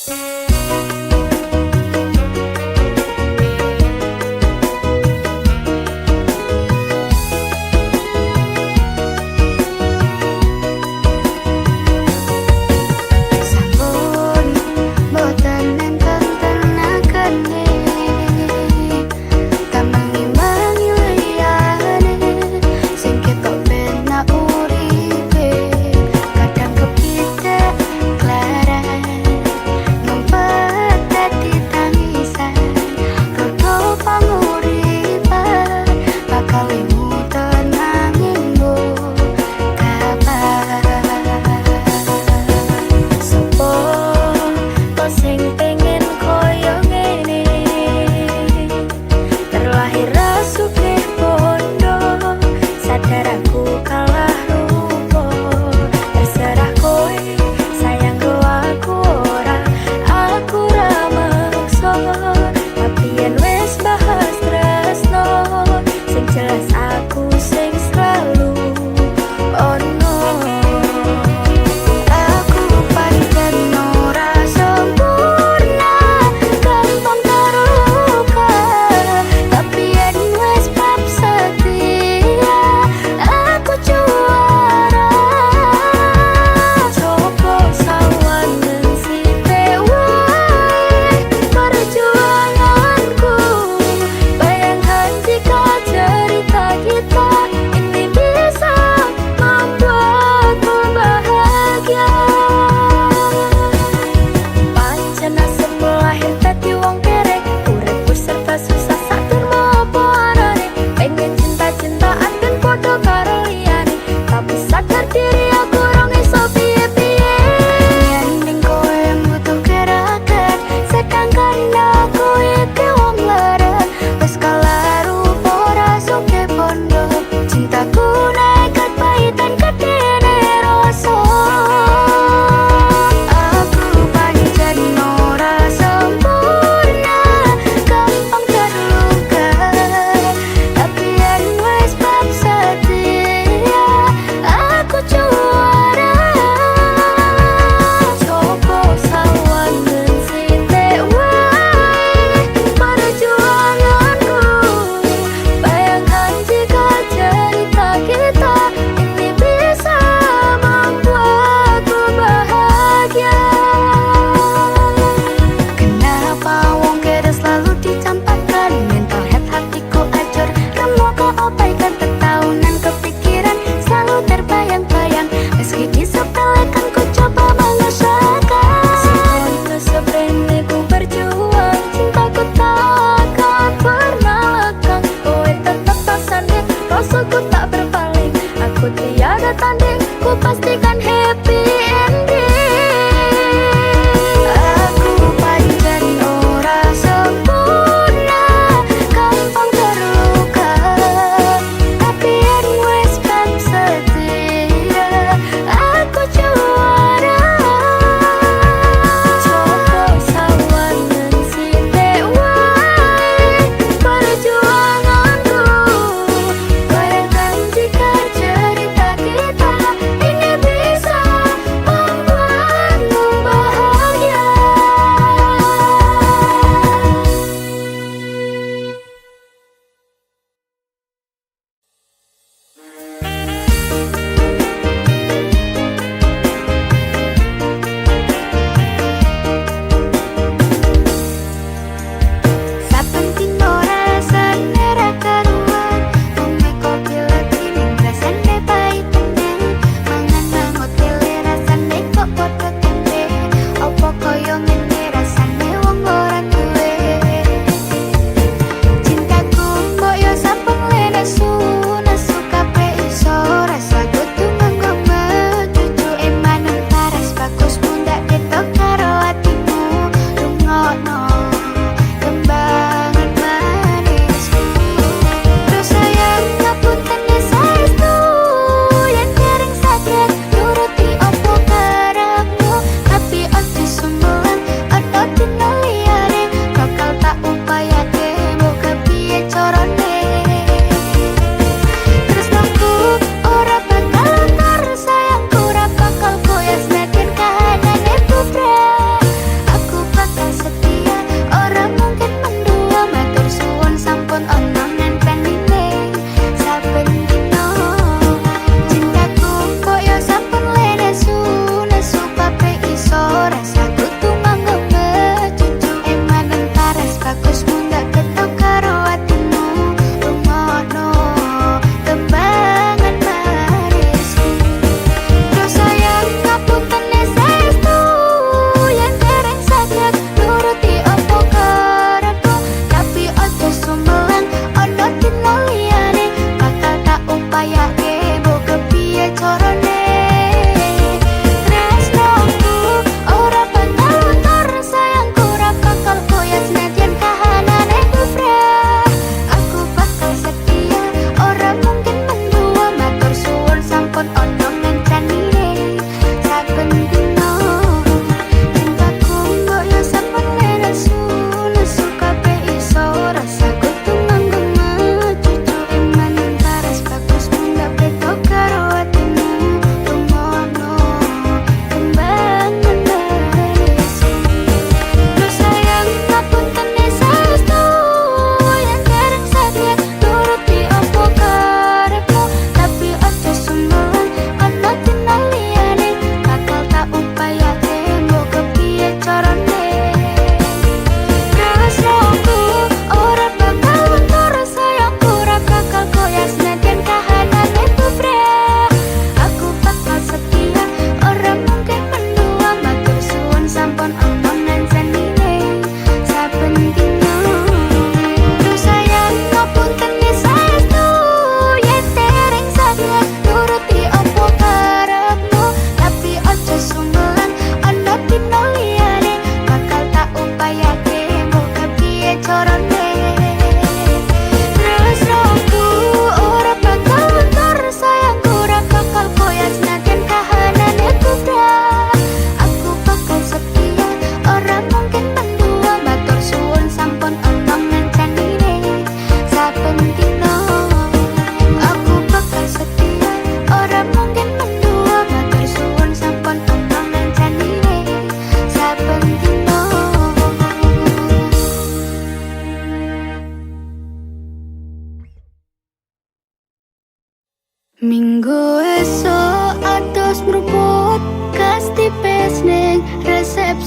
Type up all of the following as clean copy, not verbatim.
Kadang kepitek klaran ngempet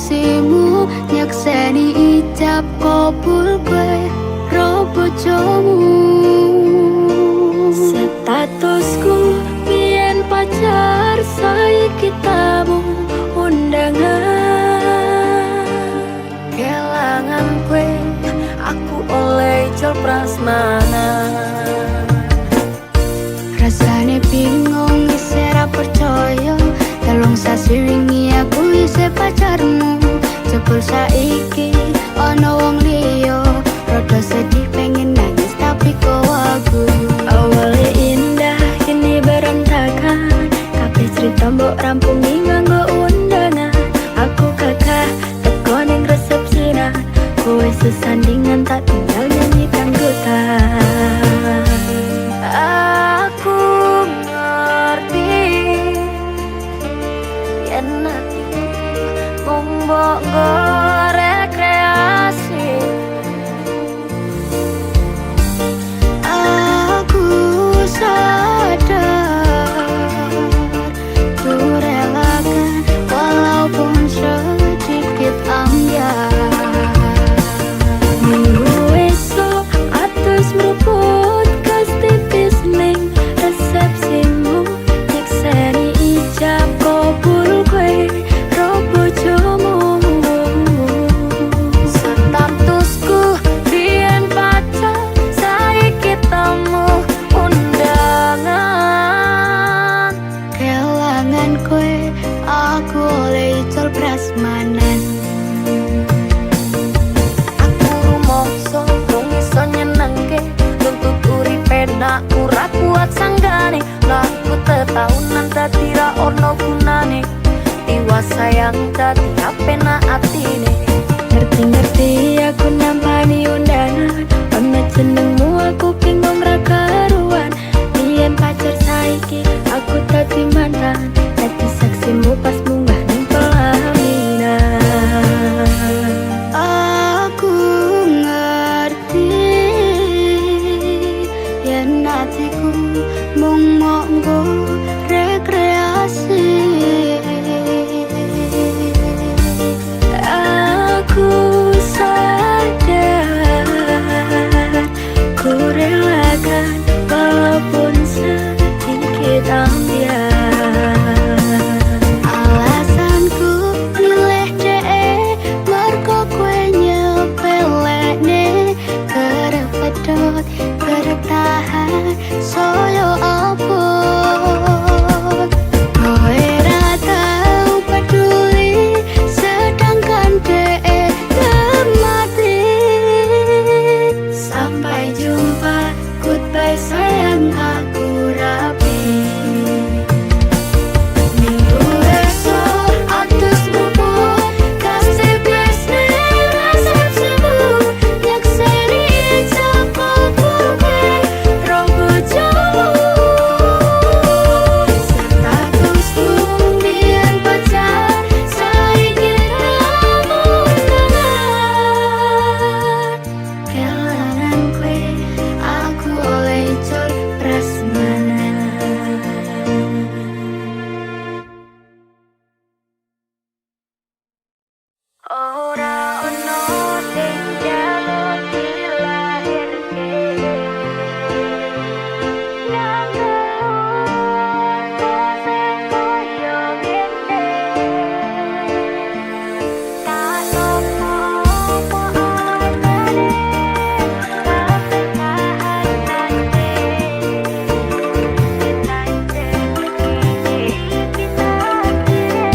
kekasihmu nyekseni ijab kabul kowe ro bojomu. Statusku biyen pacar saiki tamu undangan. Kelangan kowe aku oleh ijol prasmanan. Rasane bingung isih ra percaya, telung sasi wingi aku isih pacarmu. Jebul saiki ana wong liya, rada sedih pengen nangis tapi kok aku. Awale indah kini berantakan, kabeh cerita mbok rampungi nganggo undangan. Aku kakak teko ning resepsinan, kowe sesandingan tak tinggal nyanyi dangdutan. Aku ngerti yen hatiku mung mbok rekreasi. Aku sadar ku relakan walaupun sedikit ambiar. Minggu esok atus meruput kas tipis ning resepsimu, nyekseni ijab kabul kowe ro bojomu. Statusku biyen pacar saiki tamu undangan. Kelangan kowe aku oleh ijol prasmanan. Aku rumangsa wong iso nyenengke, nuntut uripe nak ora kuat sanggane. Laku tetahunan dadi ra ono gunane, tiwas sayang dadi apenak atine. Ngerti-ngerti aku nampani undangan, ono jenengmu aku bingung ra karuan. Biyen pacar saiki aku dadi mantan, dadi saksimu pas munggah ning pelaminan. Aku ngerti yen hatiku mung monggo rekreasi. Aku sadar ku relakan walaupun sedikit ambiar. Alasanku milih dhek mergo kowe nyepelekne, kerep pedot kerep tahan saya apa. Kowe ra tau peduli sedangkan dhek mati. Sampai jumpa, goodbye sayang aku rapi. Minggu esok atus meruput kas tipis ning resepsimu, nyekseni ijab kabul kowe ro bojomu. Statusku biyen pacar saiki tamu undangan. Kelangan kowe aku oleh ijol prasmanan. Ora ono sing jaluk dilahirke, nang gelungku sing koyo ngene. Tak sopo anane, tapi kaanane. Kita kire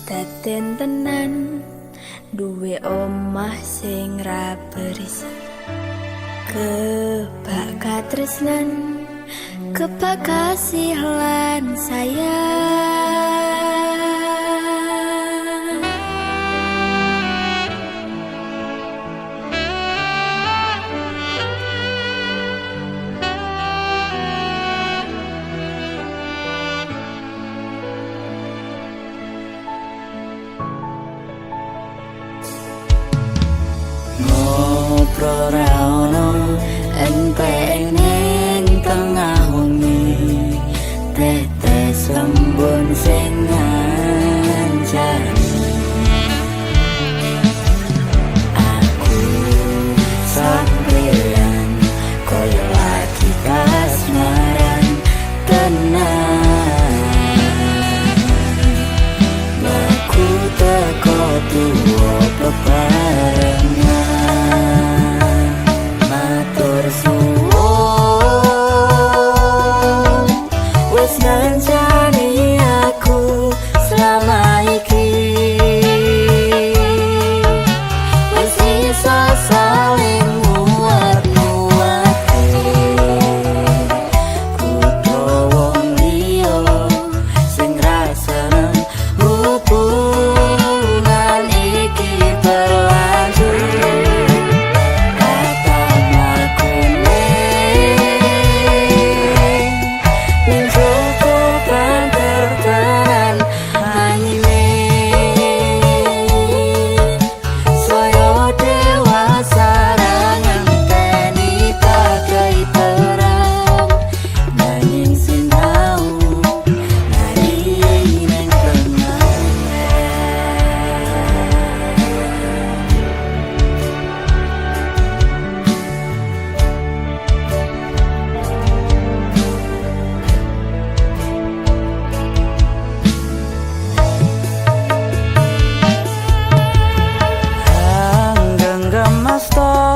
Daden tenan duwe omah sing ra berisik, kebak katresnan, kebak kasih lan sayang. Ngobrol ra ono enteng ning tengah wengi, tetes embun sing ngancani aku sampeyan koyo lagi kasmaran tenan. Aku teko tuwa bebarengan, matur suwun wis ngancani aku selama iki, wis iso saling nguat-nguati kudu wong liya sing ra seneng hubungan iki berlanjut. Kata mlakune ning cukupan tertenan anyine, saya dewasa ra ngenteni bagai terang, nanging sinau nari ning tengah. Genggam masta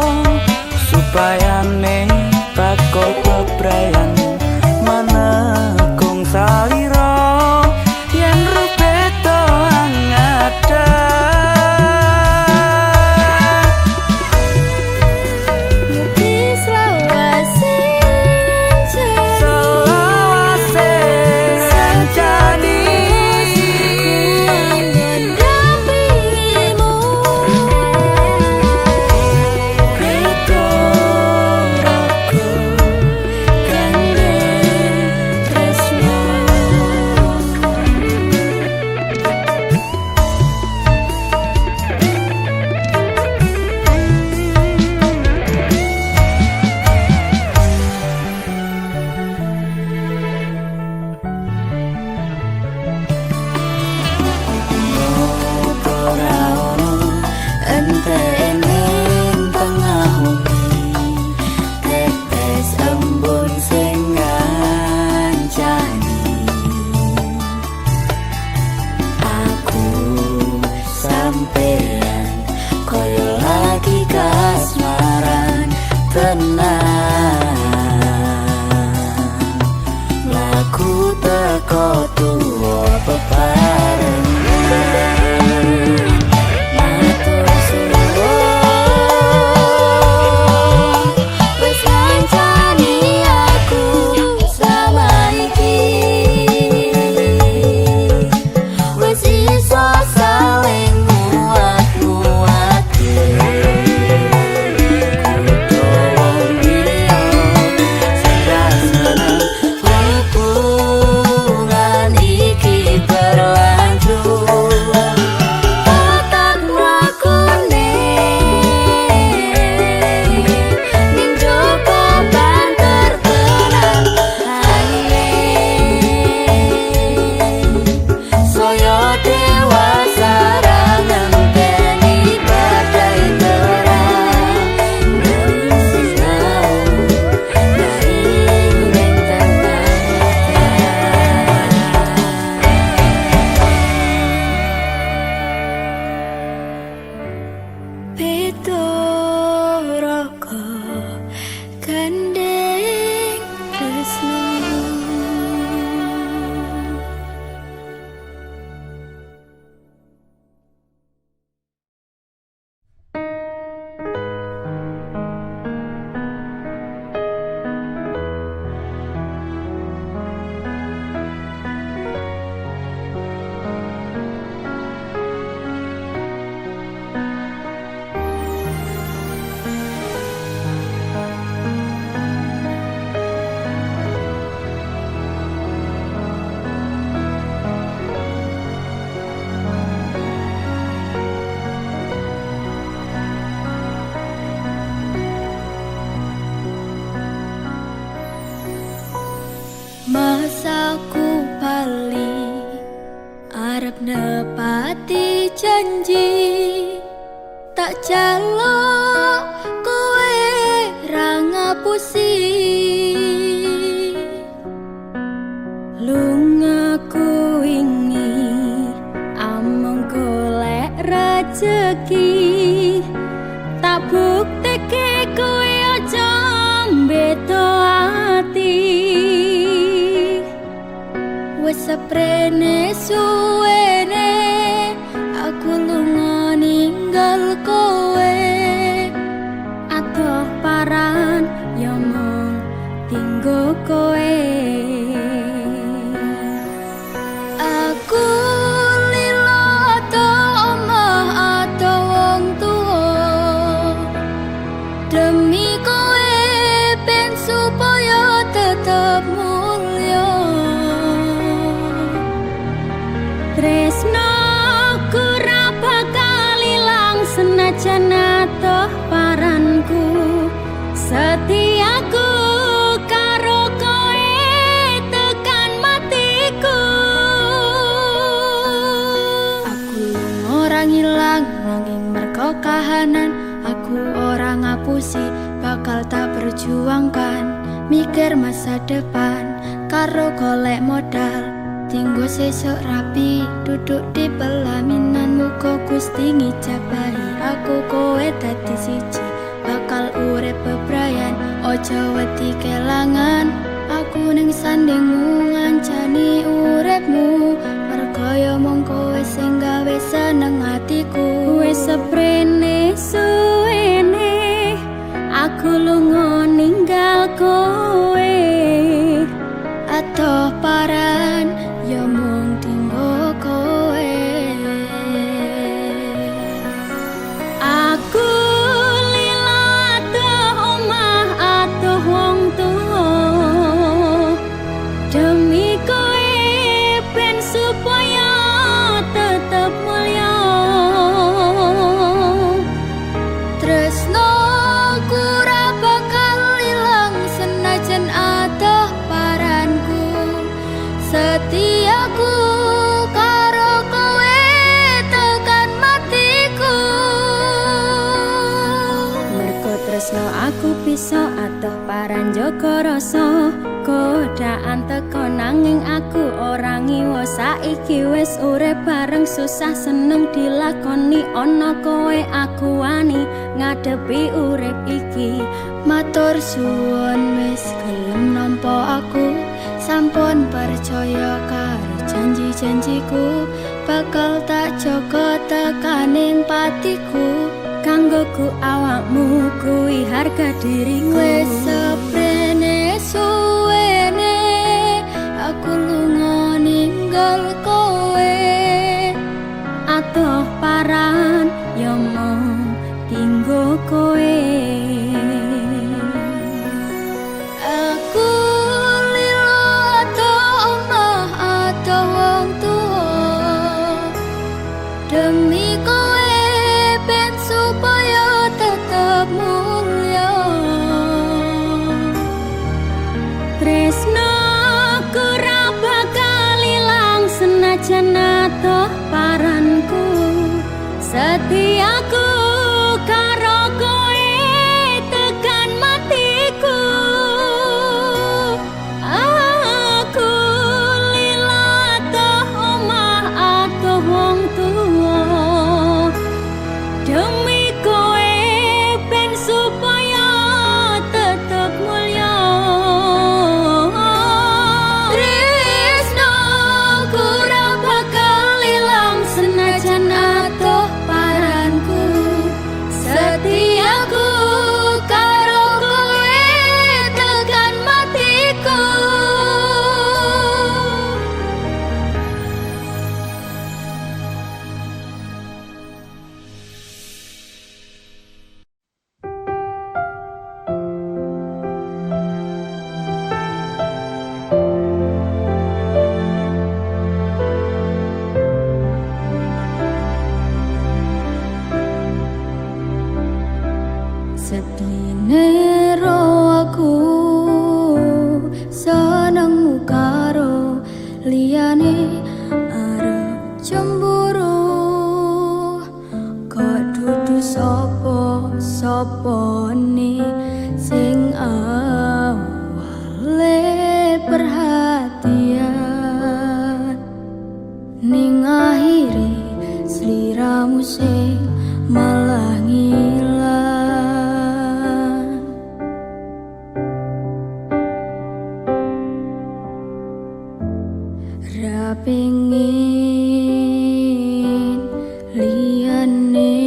supaya ning bakal bebrayan manekung salira yen rupe to angada. Mugi selawase Selawase sancani mendampingimu, Pitoroku kangge tresno. Ora ono enteng ning tengah wengi, tetes embun sing ngancani aku sampeyan koyo lagi kasmaran tenan. Laku teko tuwa bebarengan, matur suwun wis ngancani aku selama iki, wis iso saling nguat-nguati kudu wong liya sing ra seneng hubungan Masaku bali arep nepati janji, tak jaluk kowe ra ngapusi. Lungaku wingi amung golek rejeki, tak bukteke kowe aja mbeto ati. Wes seprene suwene aku lunga ninggal kowe, adoh paran ya mung tinggo kowe. Aku lilo atoh omah atoh wong tuwa, demi kowe ben supaya tetep mulya. Tresnoku ra bakal ilang senajan atoh paranku, setiaku karo kowe tekan matiku. Aku ora ngilang nanging merko kahanan, aku ora ngapusi bakal tak perjuangkan. Mikir masa depan karo golek modal, tinggo sesuk rapi duduk di pelaminan. Muga Gusti ngijabahi aku kowe dadi siji, bakal urip bebrayan ojo wedi kelangan. Aku ning sandingmu ngancani uripmu, mergo ya mung kowe sing gawe seneng atiku. Wis seprene suwene aku lunga ninggal kowe, atoh paran ya mung tinggo kowe. Aku lila atoh omah atoh wong tuwa, demi kowe ben supaya tetep mulya. Tresnoku ora bakal ilang senajan atoh paranku, setiaku karo kowe tekan matiku. Mergo tresno aku bisa atoh paran jaga rasa, godaan teko nanging aku ora ngiwa. Saiki wis urip bareng susah seneng dilakoni, ana kowe aku wani ngadepi urip iki. Matur suwun wis gelem nampa aku, sampun percaya karo janji-janjiku, bakal tak jaga tekaning patiku. Kanggoku awakmu kuwi harga diriku. Wis seprene suwene aku lunga ninggal kowe, atoh paran ya mung tinggo kowe. Aku lilo atoh omah atoh wong tuwa, demi kowe ben supaya tetep mulya. pengin liyane,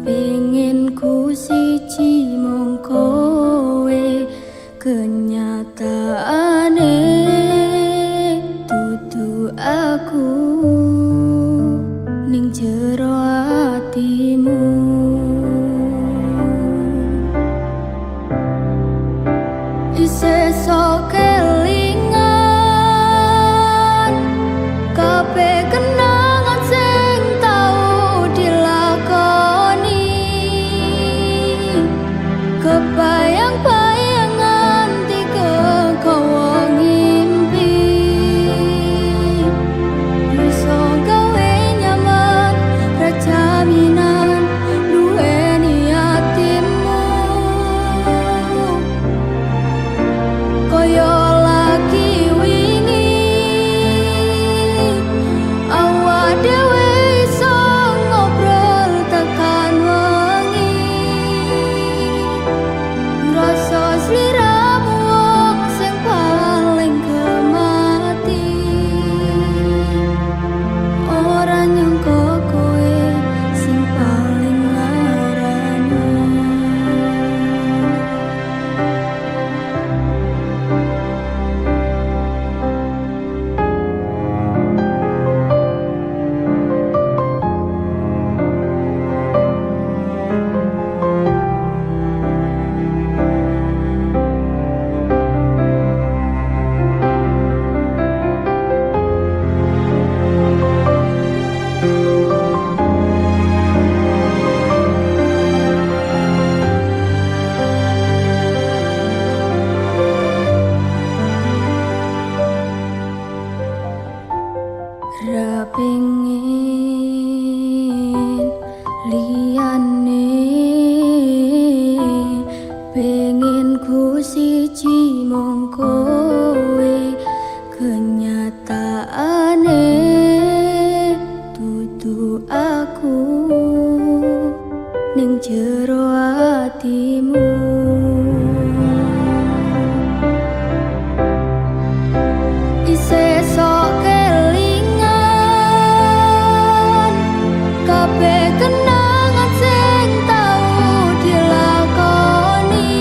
pengen ku siji mung kowe, kenyataane dudu aku ning jero atimu. Isih sok kelingan kabeh kenangan sing tau dilakoni, kebayang-bayangan tiga kowo ngimpi, bisa gawe nyaman rajaminan duweni atimu. Koyo lagi wingi awak dhewe iso ngobrol tekan wengi, ngrasa sliramu wong sing paling kemati, ora nyangka kowe sing paling larani. Ra pengin liyane, pengen ku siji mung kowe, kenyataane dudu aku ning jero atimu. Isih sok kelingan kabeh kenangan sing tau dilakoni,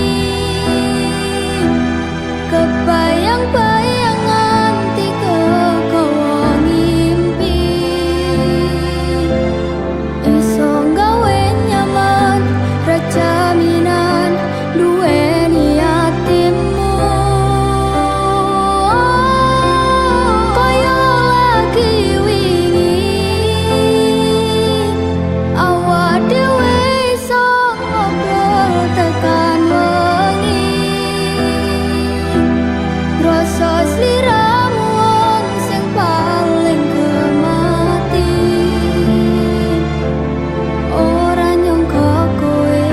kebayang-bayangan tiga kowo ngimpi, iso gawe nyaman rajaminan duweni atimu. Koyo lagi wingi awak dhewe iso ngobrol tekan wengi, ngrasa sliramu wong sing paling kemati, ora nyangka kowe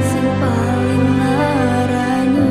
sing paling larani.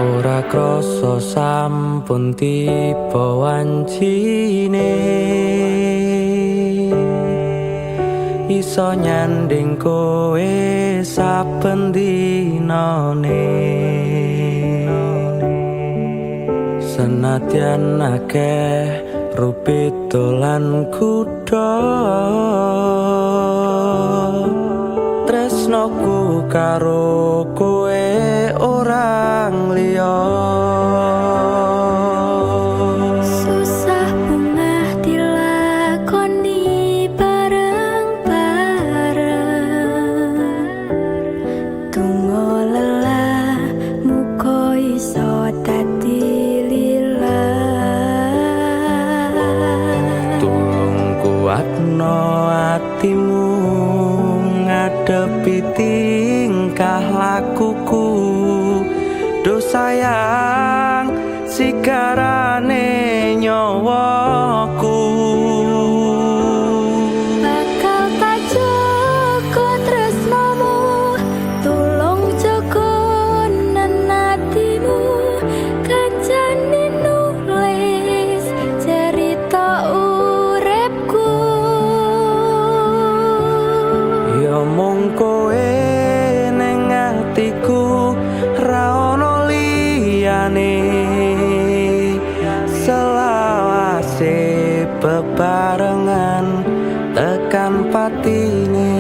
Ora krasa sampun tiba wancine, iso nyanding kowe saben dinane. Senadyan akeh rupita lan kuda, tresnoku karo kowe orang liya. Susah bungah dilakoni bareng-bareng, tunggu lelah muka iso dadi lila. Tulung ku kuatno atimu ngadepi tingkah lakuku. Duh sayang sigarane nyawaku. Bakal tak jaga tresnamu, tulung jaga nenatimu. Kancane nulis cerita uripku. Ya mung kowe ning atiku, ra ono liyane. Selawase bebarengan tekan patine.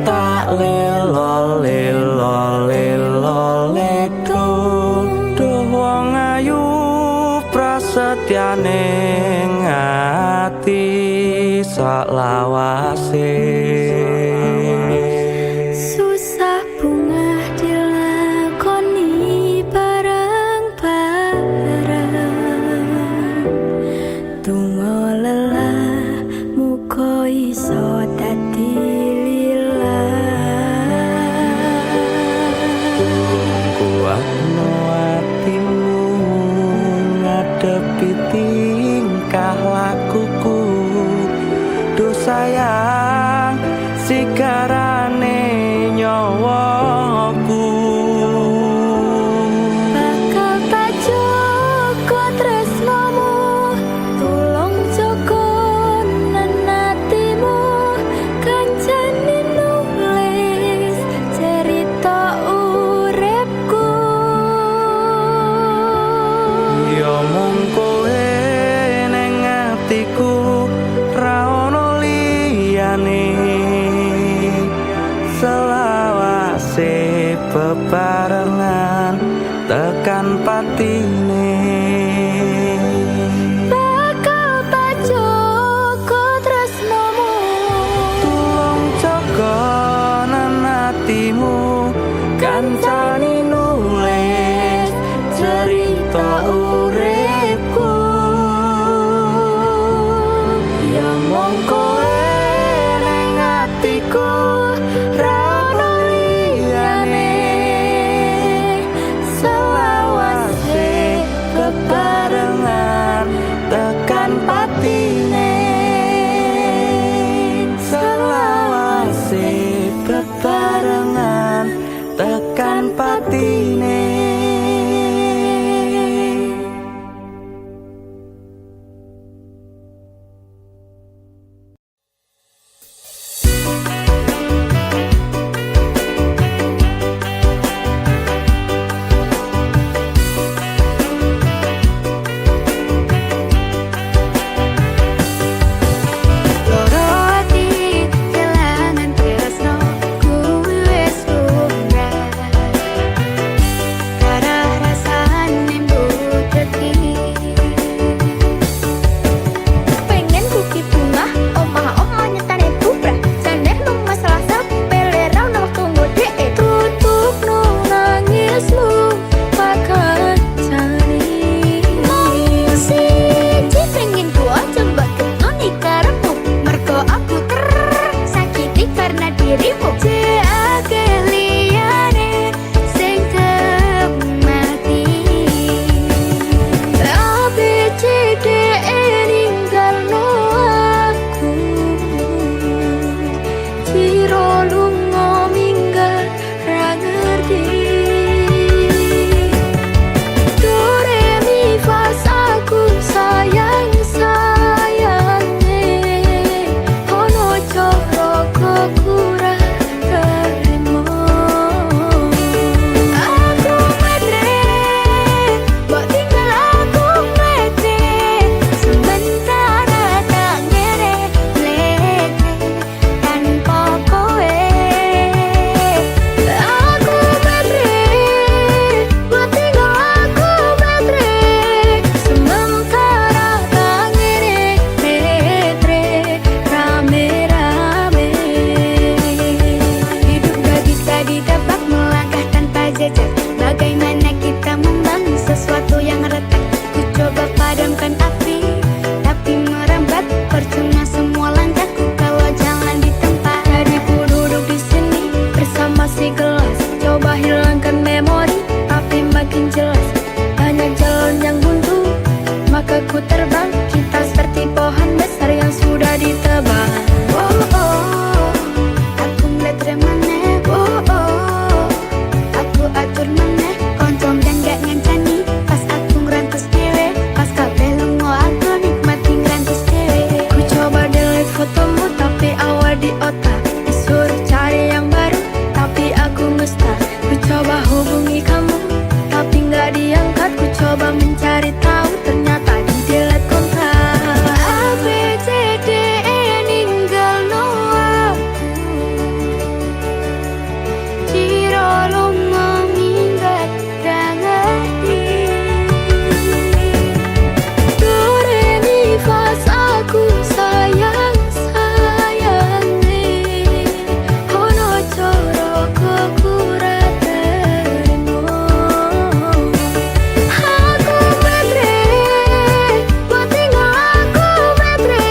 Tak lelo lelo lelo ledo, duh wong ayu prasetyane ngati saklawase. Susah bunga dilakoni bareng-bareng. Tunggu lelah muga iso dadi lillah. Kuatno atimu ngadepi tingkah lakuku. Duh sayang sigarane nyawaku. Bakal tak jaga tresnamu, tulung jaga nenatimu. Kancane nulis cerita uripku. Ya mung kowe ning atiku, ra ono liyane. Selawase bebarengan tekan patine. Bakal tak jaga tresnamu, Tulung jaga nenatimu. Kancane nulis cerita uripku. Ya mung kowe ning atiku, ra ono liyane. Selawase bebarengan tekan patine. Selawase bebarengan tekan patine. loro ati kelangan tresno, kuwi wis lumrah. Karah rasane mbuteki. Pengen kuki bunga, omah-omah nyetane bubrah. Jane lu masalah sepele ra ono wektu ngodheke. Tutupno nangismu pakancane. Mau siji pengen gua coba ketoni karepmu. Mergo aku tersakiti karena dirimu. Jake liyane sing kemati. ABCD ninggalno aku. Ciro lunga minggat ra ngerti. Do re mi fa aku sayang sayange. Ono coro kokura terima. Aku matre, mbok tinggal aku matre. Sementara tak ngere lete tanpa kowe. Aku matre, mbok tinggal aku matre. Sementara tak ngere lete rame-rame. Hidup gak bisa ditebak, melangkah tanpa jejak. Bagaimana kita membangun sesuatu yang retak? Ku coba padamkan api, aku terbang. Kita seperti pohon besar yang sudah ditebang. Oh, oh, aku ngeliat remane. Oh, oh, aku atur meneh. Koncom dan gak ngancani. Pas aku ngerantus dewe, pas kabeh lungo aku nikmati ngerantus dewe. Ku coba delete fotomu tapi awal di otak. Disuruh cari yang baru tapi aku mustah. Ku coba hubungi kamu tapi nggak diangkat. Ku coba mencari tahu ternyata di delete kontak. A B C D E ninggal Noah. Ciro lungo minggat ra ngerti. Do re mi fa aku sayang sayange. Ono coro kekurat terimo. Aku betre, buat tinggal aku betre.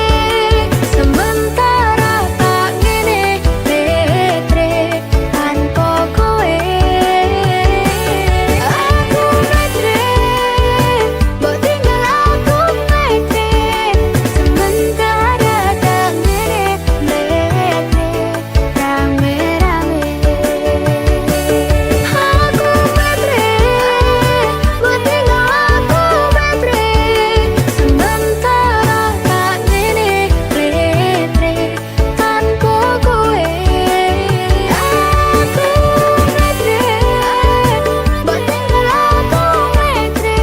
Sementara tak ngene betre tanpa kowe. Aku betre, buat tinggal aku betre. Sementara tak ngene betre rame-rame. Aku betre, buat tinggal aku betre. Sementara tak ngene betre tanpa kowe. Aku betre, buat tinggal aku betre.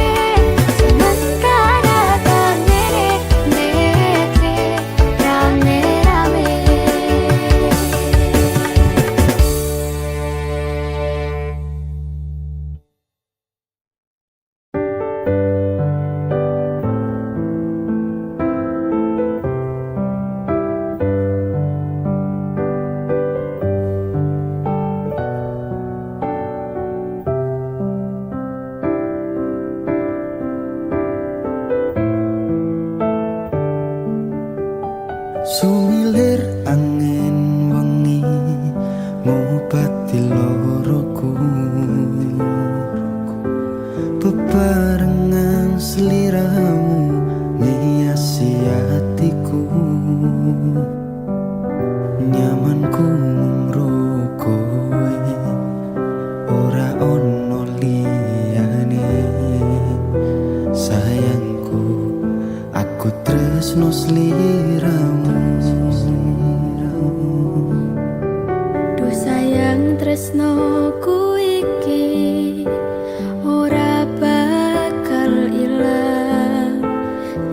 Sementara tak ngene betre rame-rame. Sumilir angin wengi ngobati loroku. Bebarengan seliramu ngiasi hatiku. Nyamanku mumro kowe ora ono liyane. Sayangku aku tresno sliramu. Duh sayang tresnoku iki ora bakal ilang.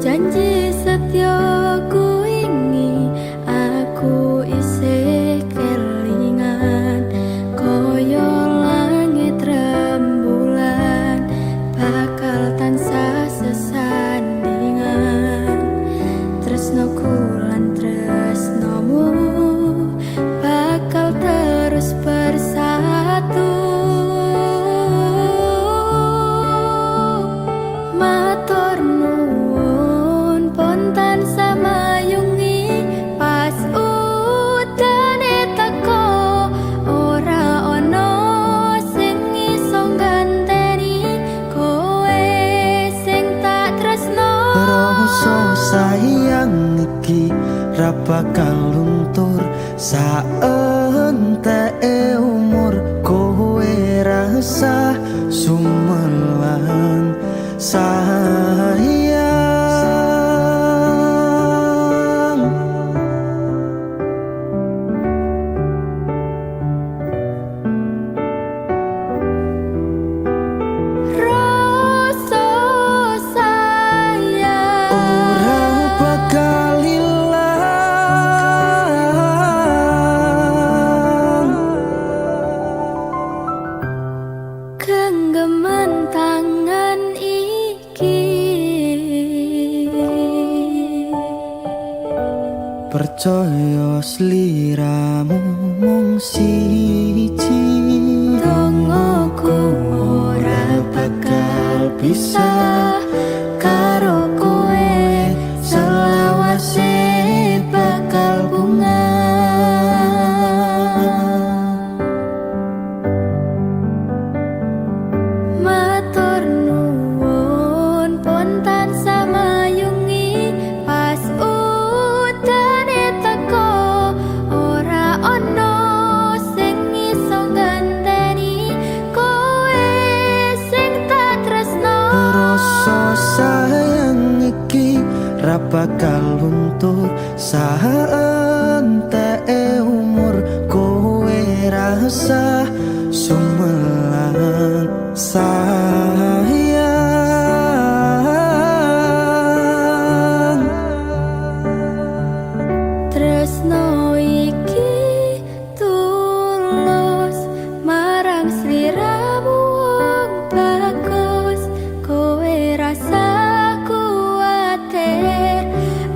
Janji setyaku ini aku isih kelingan. Koyo langit rembulan bakal tansah sesandingan. Tresnoku lan tresnomu bakal terus bersatu. Matur nuwun pontan samayungi pas udane teko. Ora ono sing iso ganteni kowe sing tak tresno. Rasa sayang iki ra bakal luntur saenteke umur. Kowe rasa sumelang sayang. Rasa sayang Ora bakal ilang. genggaman tangan iki. Percaya sliramu mung siji. Dongoku ora bakal bisa karo kowe. Selawase bakal bunga. Matur nuwun pontan sama ra bakal luntur saenteke umur kowe rasa sumelang sayang. Tresno iki tulus marang sliramu wong bagus, kowe rasa kuwatir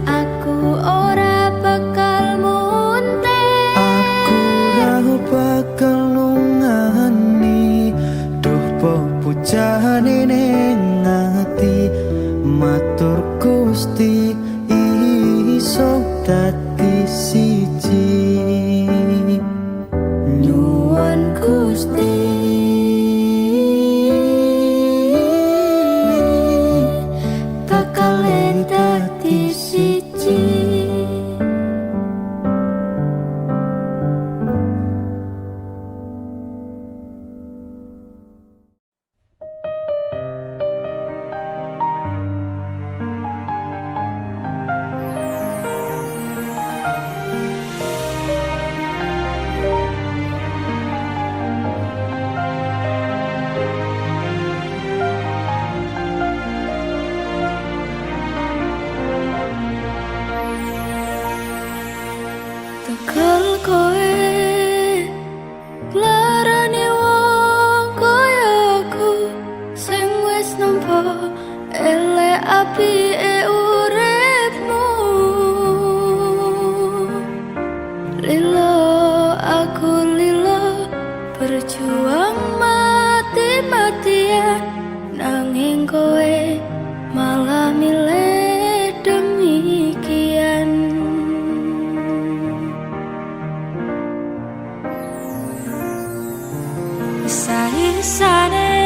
aku ora bakal muntir. Aku ra bakal nungani duh pepujane ning ati, matur Gusti iso dadi siji. Nyuwun Gusti bakal dadi siji. Tekel kowe larane wong kaya aku sing wis nampa elek apike uripmu. Lilo aku lilo berjuang mati-matian, nanging kowe malah milih demikian. Isa-isane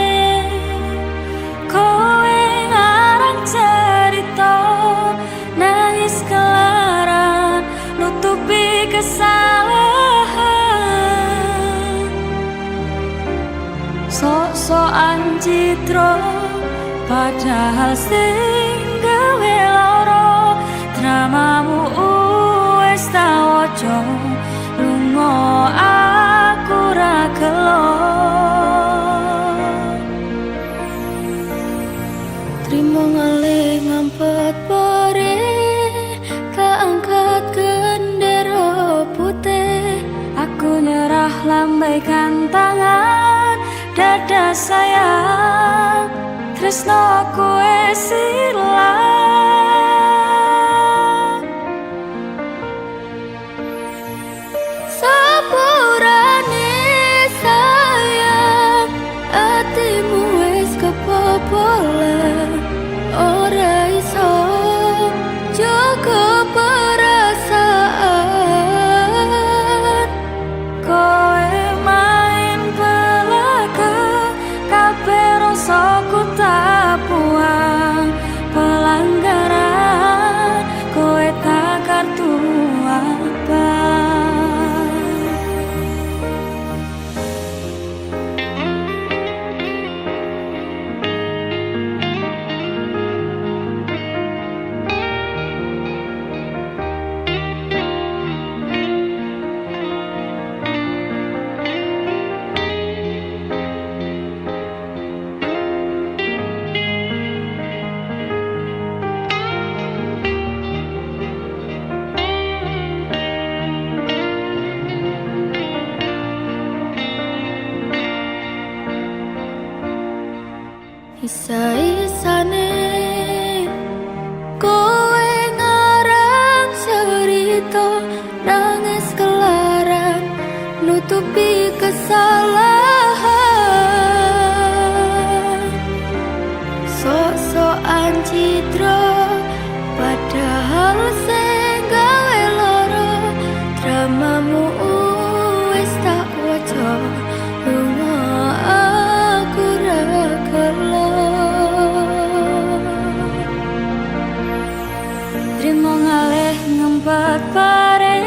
kowe ngarang cerita, nangis kelaran nutupi kesalahan. Sok-sokan citra padahal sing gawe lara, dramamu wis tak waca, lunga aku ra gelo. Trimo ngalih ngampet pare, tak angkat gendera putih. Aku nyerah lambaikan tangan, dada sayang, tresno kowe silang. Sepurane sayang, atimu wis kebobolan, ora iso jaga perasaan. Kowe main belaga, kabeh rasaku tak buang. Pelanggaran kowe tak kartu abang. Isa-isane kowe ngarang cerita, nangis kelaran nutupi kesalahan. Sok-sokan citra padahal sing gawe lara, dramamu wis tak waca, lunga aku ra gelo. Trimo ngalih ngempet pare,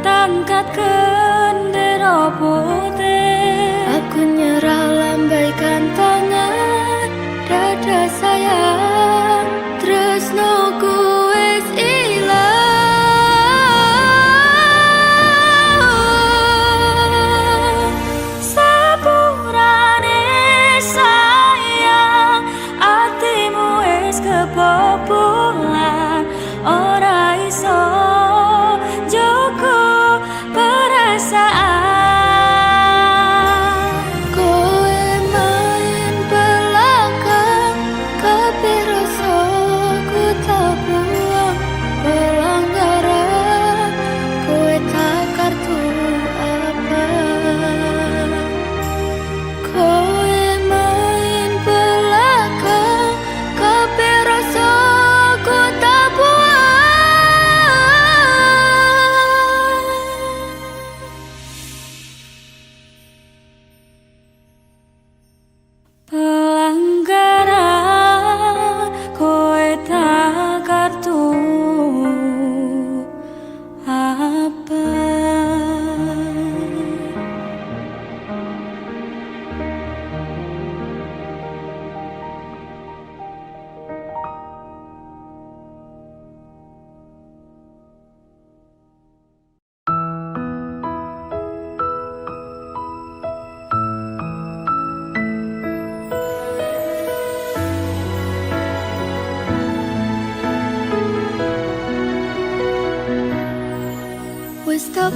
tangkat gendera putih. Aku nyerah lambaikan tangan, dada sayang, tresnoku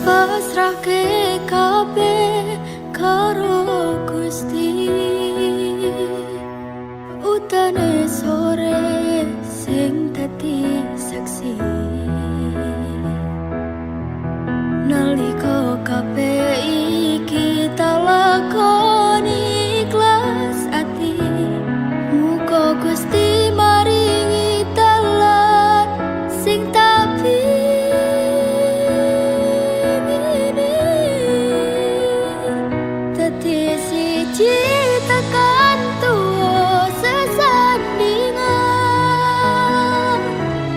pasrahke kabeh karo Gusti. Utane sore sing dadi saksi nalika kabeh iki tak lakoni ikhlas ati. Muga Gusti maringi dalan sing tak pingini dadi siji tekan tuwa sesandingan.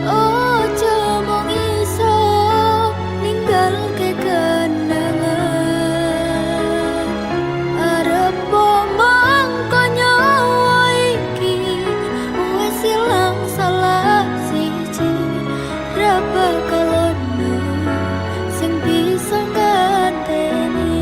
Ojo mung iso ninggalke kenangan. Arep momong nyawa iki wis ilang salah siji. Ra bakal ono sing bisa nganteni.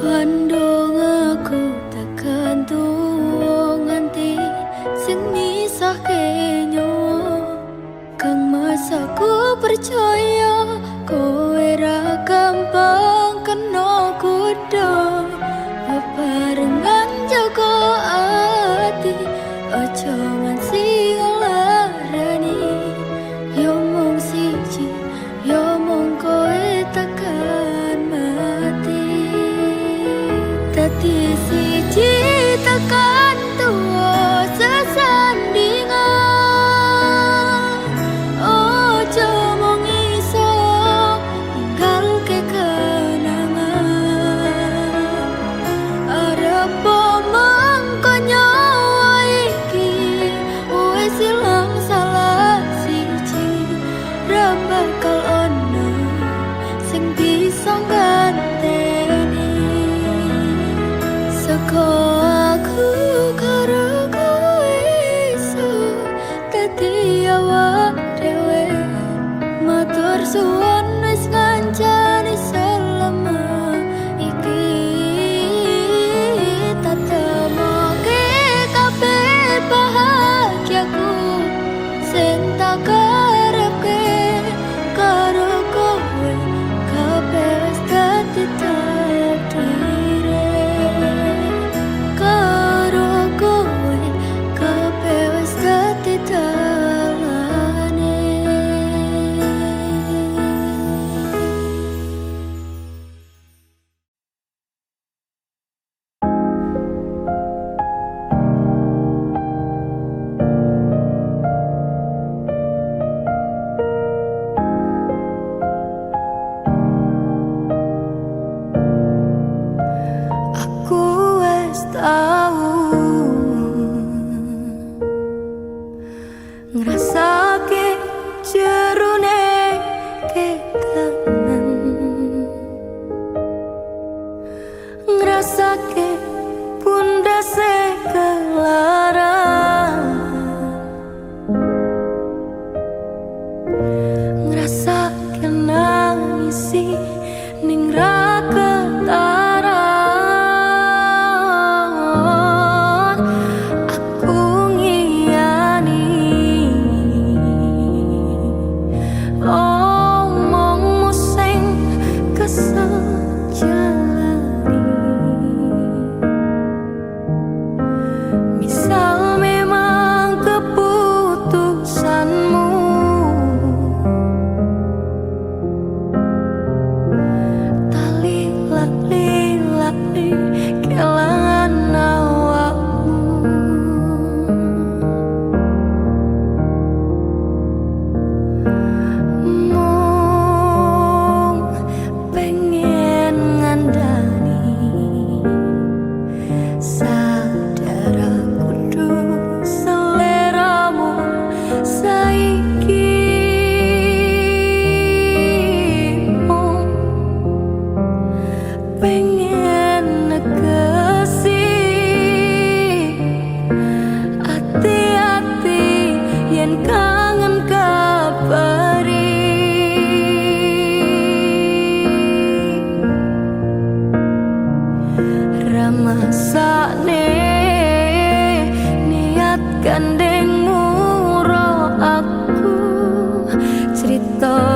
Pandong aku tekan tuwa nganti sing misahke nyawa. Kang Mas aku percaya kowe ra gampang kena godha. Bebarengan jaga ati, ojo nganti ngelarani. Yo mung siji, yo mung kowe tekan mati. Dadi siji tekan tuwa sesandingan. Ojo mung iso ninggalke kenangan. Arep mangko nyawa iki wis ilang salah siji. Ra bakal ono sing bisa nganteni. Seko aku karo kowe iso dadi awak dhewe. Matur suwun wis ngancani selama iki. Tatemoke kabeh bahagiaku sing tak karepke karo kowe. Kabeh wis dadi takdire. Karo kowe kabeh wis dadi dalane. Aku wis tau ngrasake jerone kekangan, ngrasake pundase kelaran, ngrasake nangisi ning ra ketaran. Aku ngiyani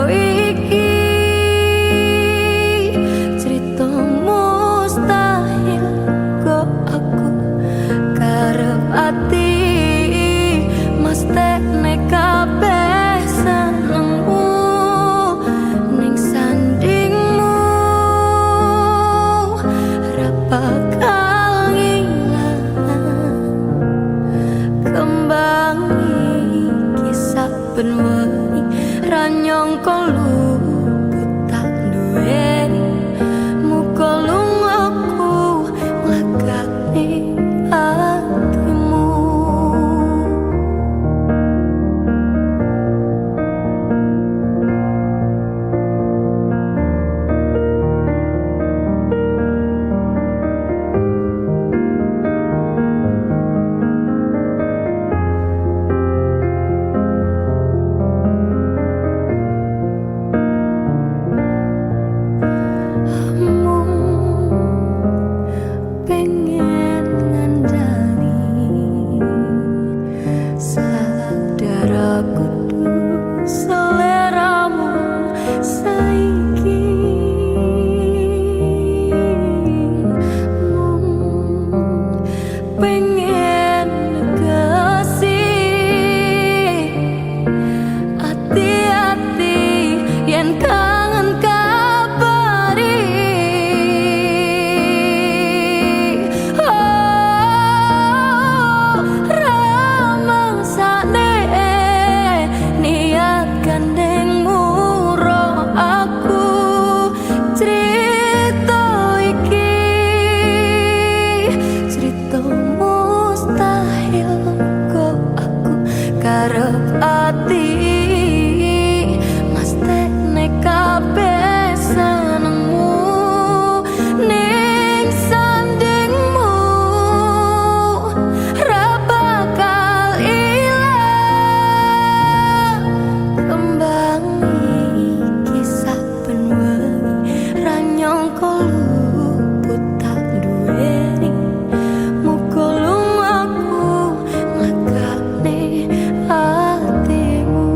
iki cerita mustahil kok aku karep ati mestekne kabeh senengmu ning sandingmu ra bakal ngilang kembang iki saben wengi ra nyangka luput tak duweni muga lungaku nglagakne atimu. Pengen ngandani sadar aku seleramu saiki pengen negasi hati-hati yen kangen kabari ramang sane niat gandeng muro aku cerita iki cerita mustahil kok aku karep ati mestekne kabeh senengmu ning sandingmu ra bakal ilang kembang iki saben wengi ra nyangka luput tak duweni muga lungaku nglagakne atimu.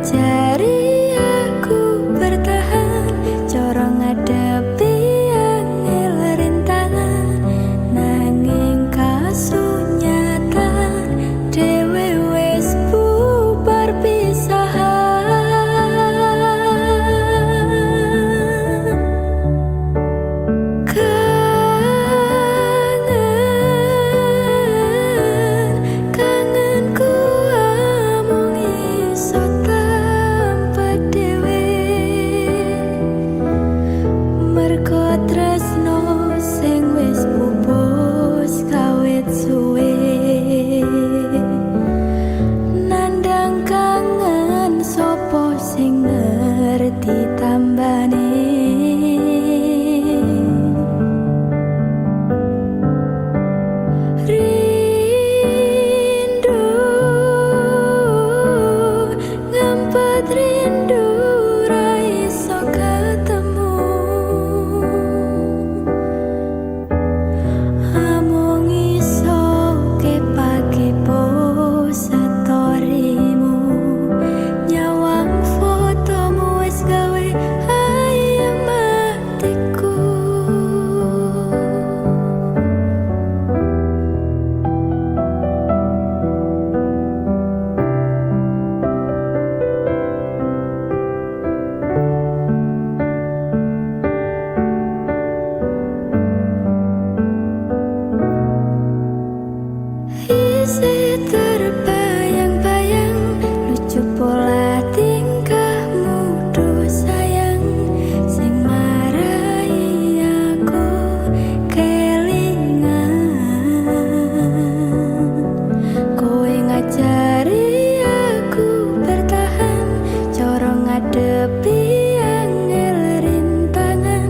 ngajari aku bertahan, cara ngadepi angel rintangan, nanging kasunyatan dhewe wis bubar pisahan. Kangenku amung iso tanpa dhewe, mergo tresno sing wis pupus kawit suwe. Nandang kangen sapa sing ngerti tambane. Rindu ngempet rindu ra iso ketemu, amung iso kepo storymu, nyawang fotomu wis gawe ayem atiku. Isi terbayang-bayang, lucu pola tingkahmu duh sayang, sing marai aku kelingan. Kowe ngajari aku bertahan, cara ngadepi angel rintangan,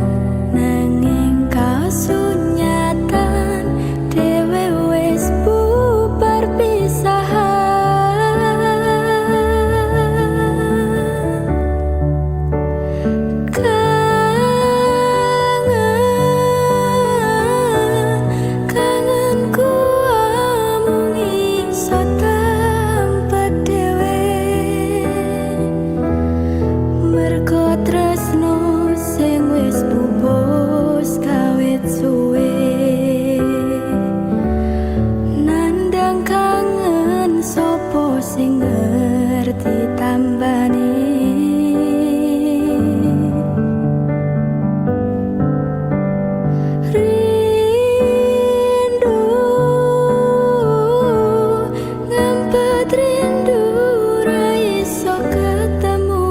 nanging kasunyatan dhewe wis bubar pisahan. Kangenku amung iso tanpa dhewe, mergo tresno sing wis pupus kawit suwe. Nandang kangen sapa sing ngerti tambane. Rindu ngempet rindu ra iso ketemu,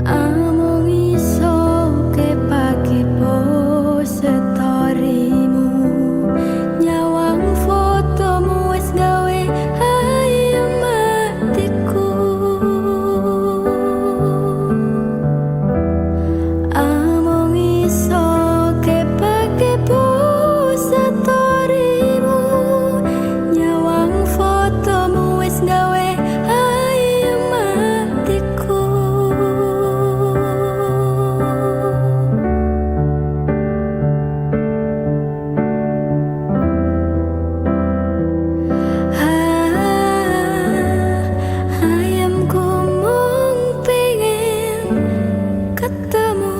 amung iso kepo storymu, nyawang fotomu wis gawe ayem atiku. Amung iso kepo storymu, nyawang fotomu wis gawe ayem atiku. Ayamku mung pengen ketemu.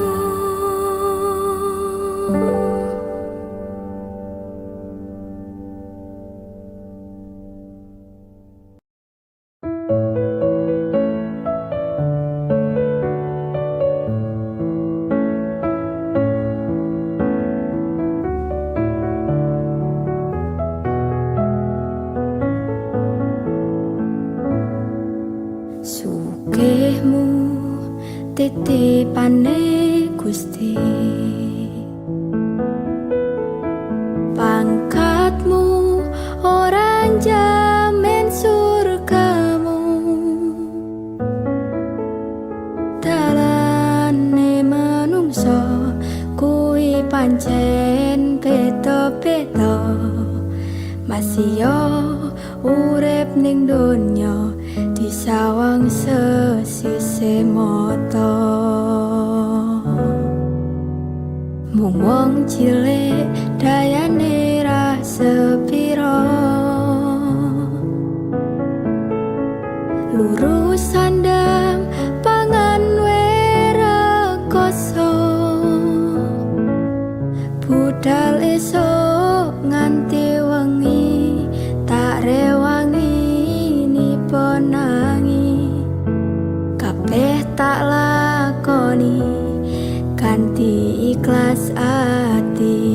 Sugihmu titipane Gusti, pangkatmu ora njamin surgamu, dalane manungsa kuwi pancen beda-beda, masih yo urip ning donya disawang sesise mata. Mung wong cilik dayane ra sepiro, lurus sandang pangan rekoso budal esok nganti wengi tak rewangi niponangi kabeh tak lakoni kanthi ikhlas ati.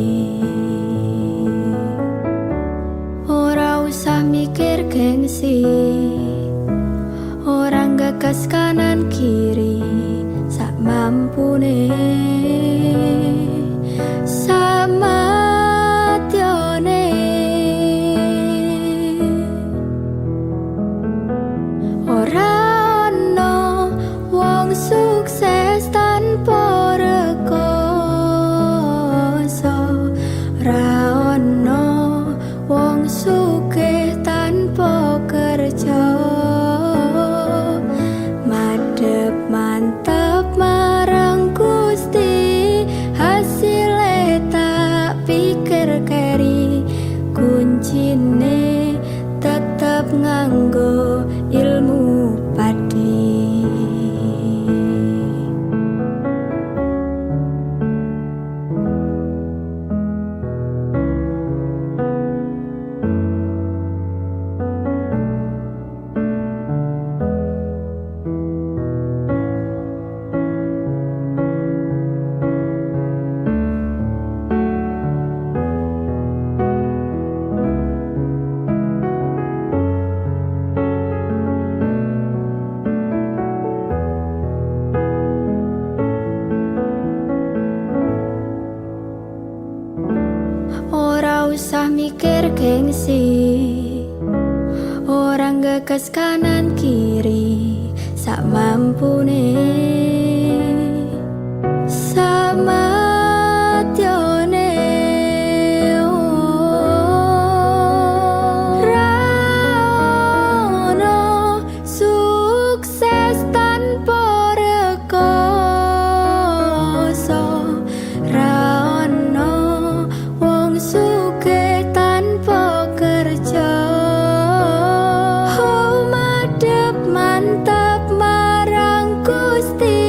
Ora usah mikir gengsi, orang gagas kanan kiri sak mampune, sama tione. Ora ono wong sukses tanpa rekoso, ora ono wong sugih tanpa kerja. Madhep mantep marang Gusti, hasile tak pikir keri, kuncine tetep nganggo ilmu padi. Ora usah mikir gengsi, orang gagas kanan kiri sak mampune, sama tione. Ora ono sukses tanpa rekoso, ora ono wong sugih tanpa kerja. Oh, madhep mantep marang Gusti,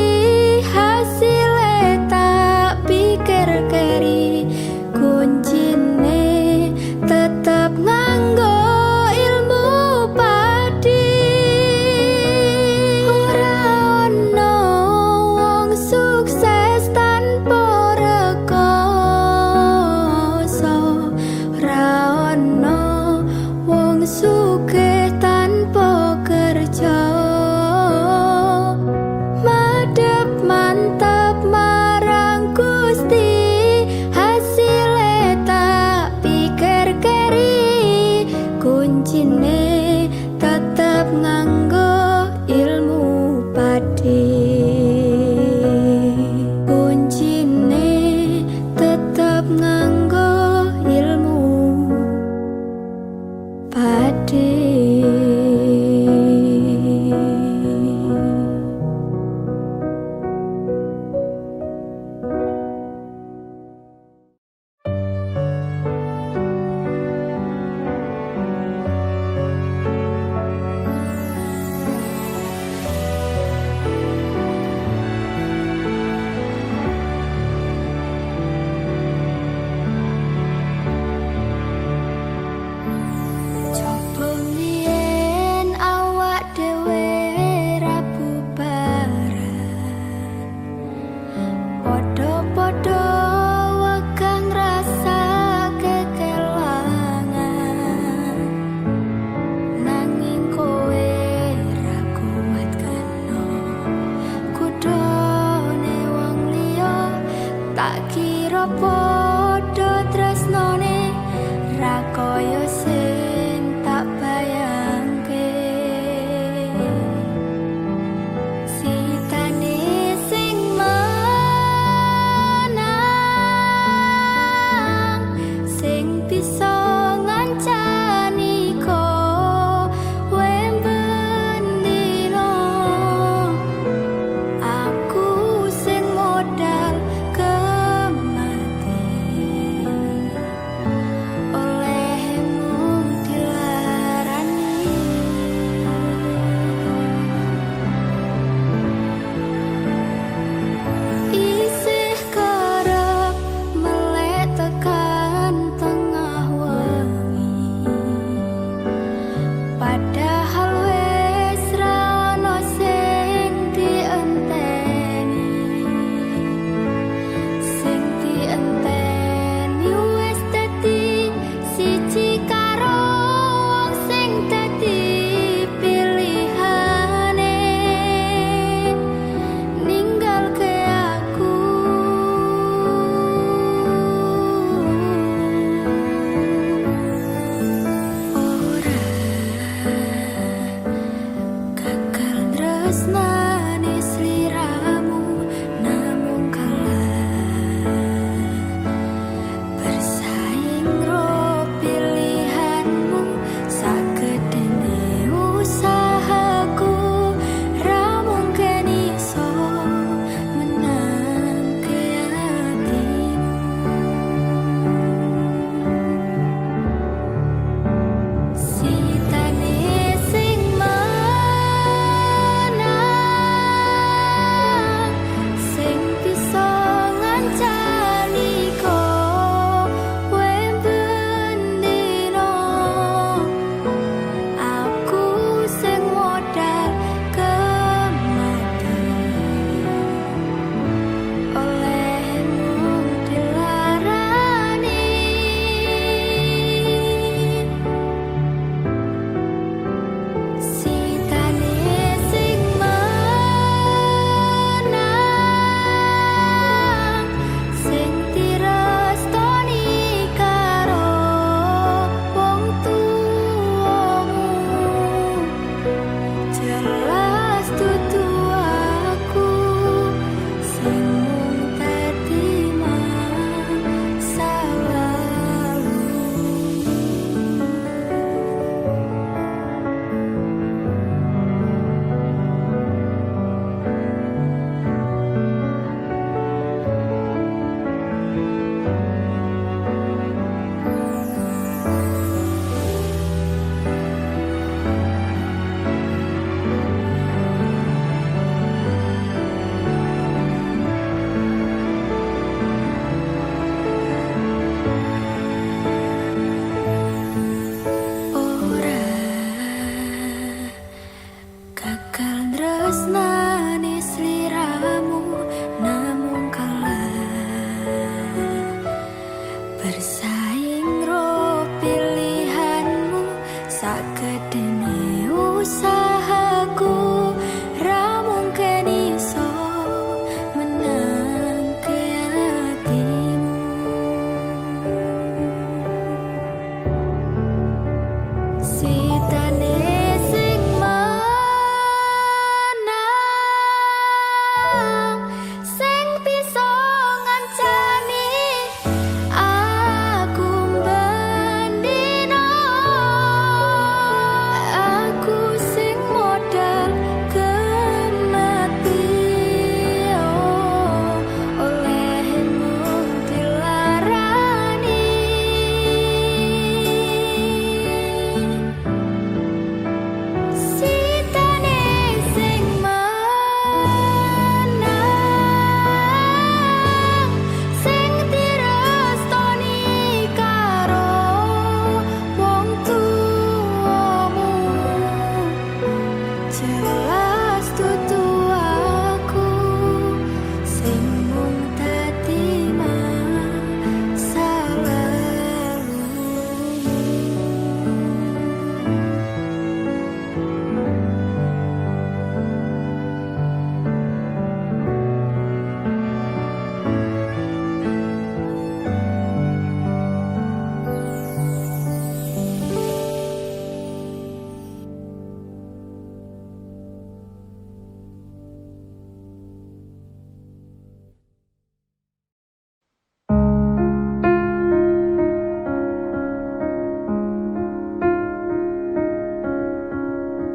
Gagal tresnani sliramu namung kalah bersaing ro pilihanmu sakedene usahaku ra mungkin iso menangke hatimu. Sitane sing menang sing bisa ngancani kowe bendino aku sing modal kemati olehmu dilarani. Sitane sing menang sing direstoni karo wong tuamu jelas dudu aku sing mung dadi masalahmu. Ora gagal tresnani sliramu namung kalah bersaing ro pilihanmu sakedene usahaku ra mungkin iso menangke hatimu. Sitane sing menang sing bisa ngancani aku bendino aku sing modal kemati olehmu dilarani. Sitane sing menang sing direstoni karo wong tuamu jelas dudu aku sing mung dadi masalahmu.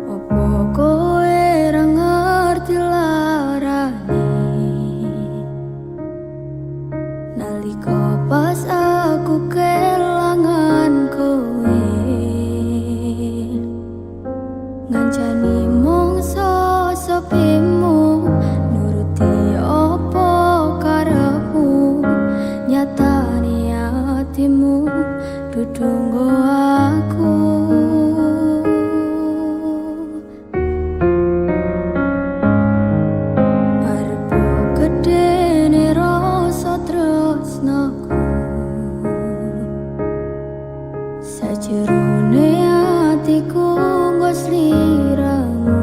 Opo kowe ra ngerti larani nalika pas aku kelangan kowe ngancani mongso sepimu nuruti opo karepmu nyatani hatimu dudu nggo aku. Arep gedene rasa tresnaku sajerone atiku nggo sliramu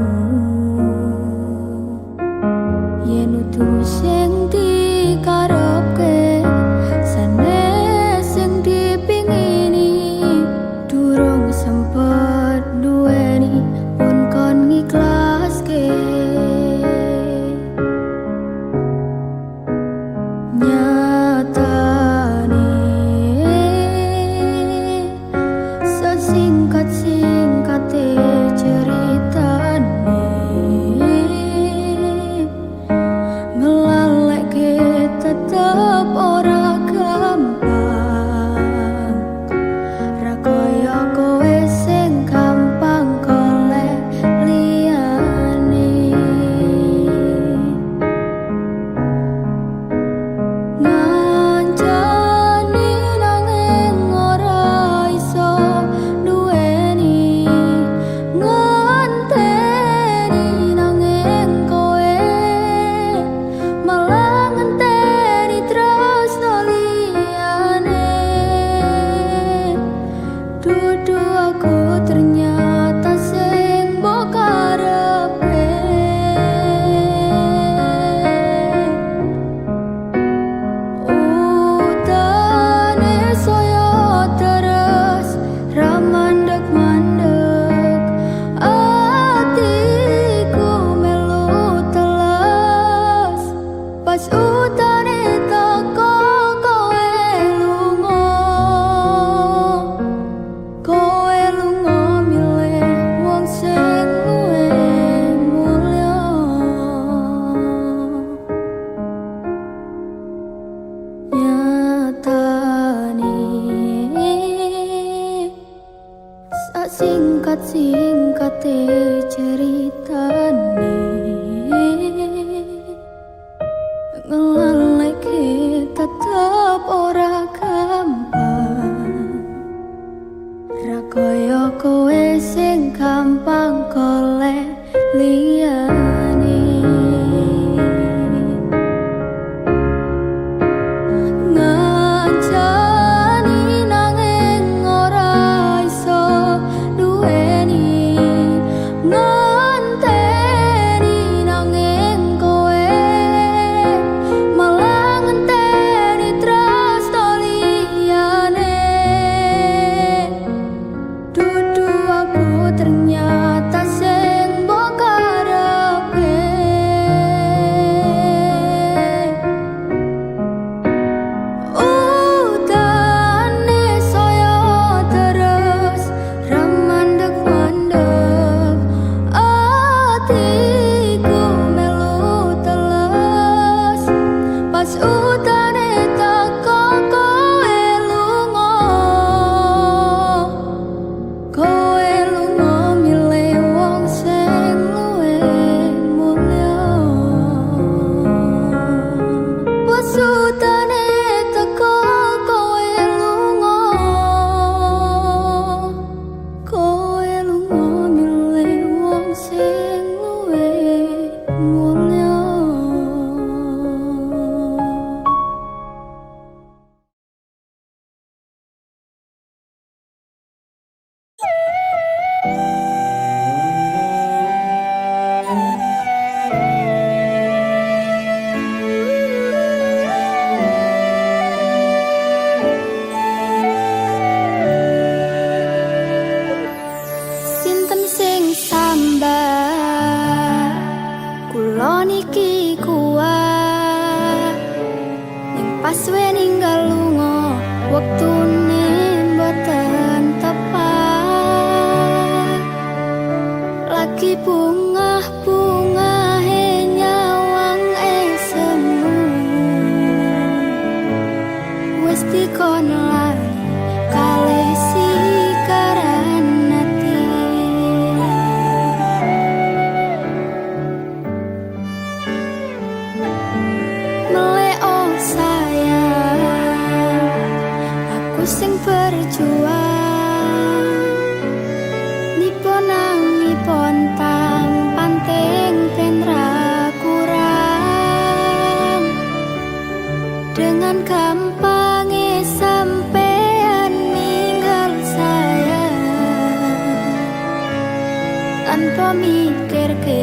ceritane ngelaleke tetep ora gampang, ra kaya kowe sing gampang golek liyane. Ngancani nanging ora iso duweni, ngenteni nanging kowe malah ngenteni terus liyane. Dudu aku ternyata sing mbok karepe, udane saya terus remandeg-mandeg, atiku melu teles pas udane teko kowe lunga. Kowe lunga milih wong sing luwih mulya. Pas udane teko kowe lunga, kowe lunga milih wong sing luwih mulya. Sinten sing sambat kula niki kuat, ning pas we ninggal lunga wektune mboten tepat. Lagi bungah-bungahe nyawang semu, wis dikon lali kalih sikaran ati. Melek oh sayang, aku sing berjuang, nipon tang panting ben ra kurang. Dengan gampangnya sampean ninggal saya, tanpa mikir ke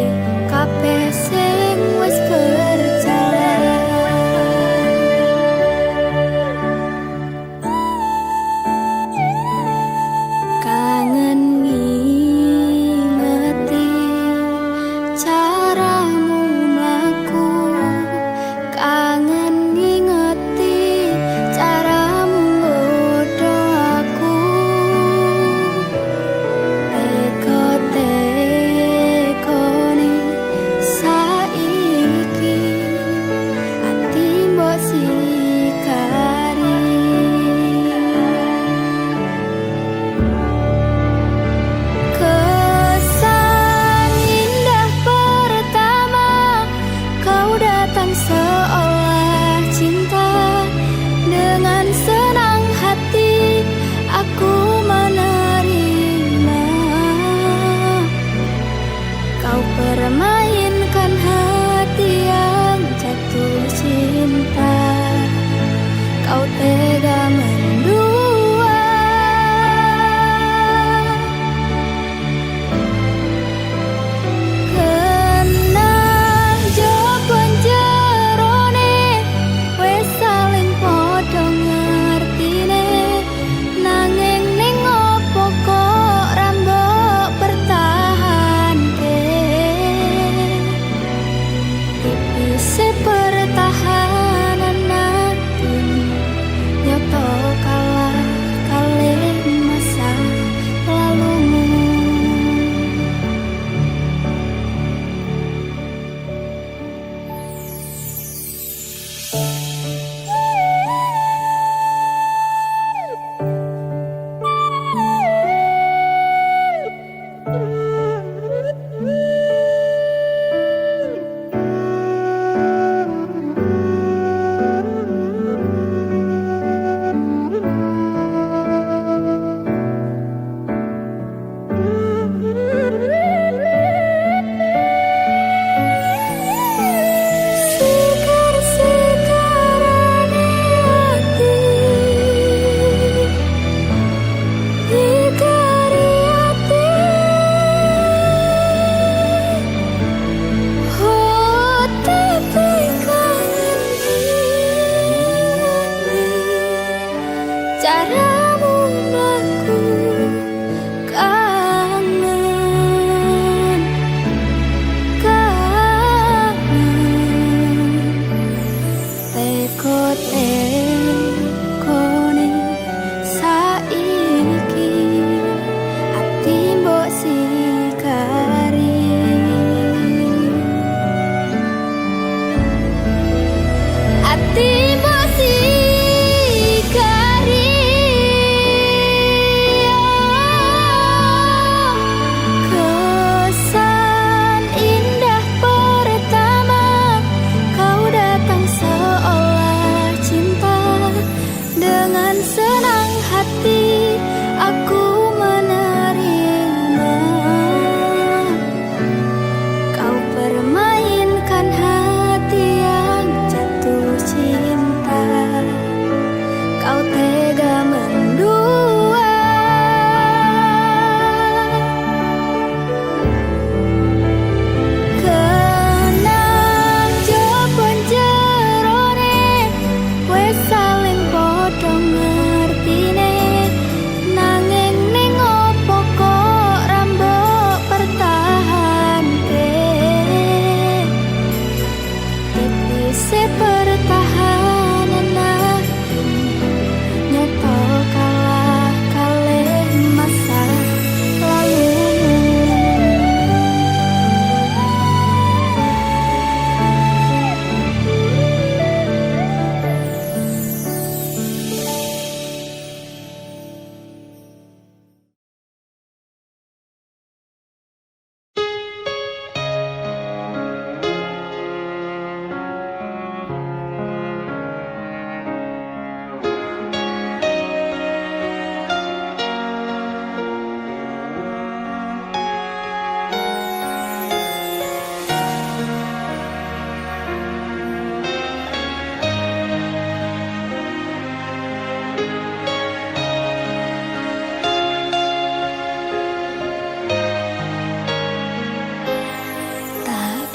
kabeh sing wis berjalan. Kangen ngingeti caramu mlaku, kangen ngingeti caramu nggodho aku. Teko-tekone saiki ati mbok sikari. Kesan indah pertama kau datang seolah cinta, dengan senang hati aku menerima. Kau permainkan hati yang jatuh cinta, kau tega mendua. Kena jawaban jerone, wes saling podo ngertine, nanging ning opo kok ra mbok pertahanke.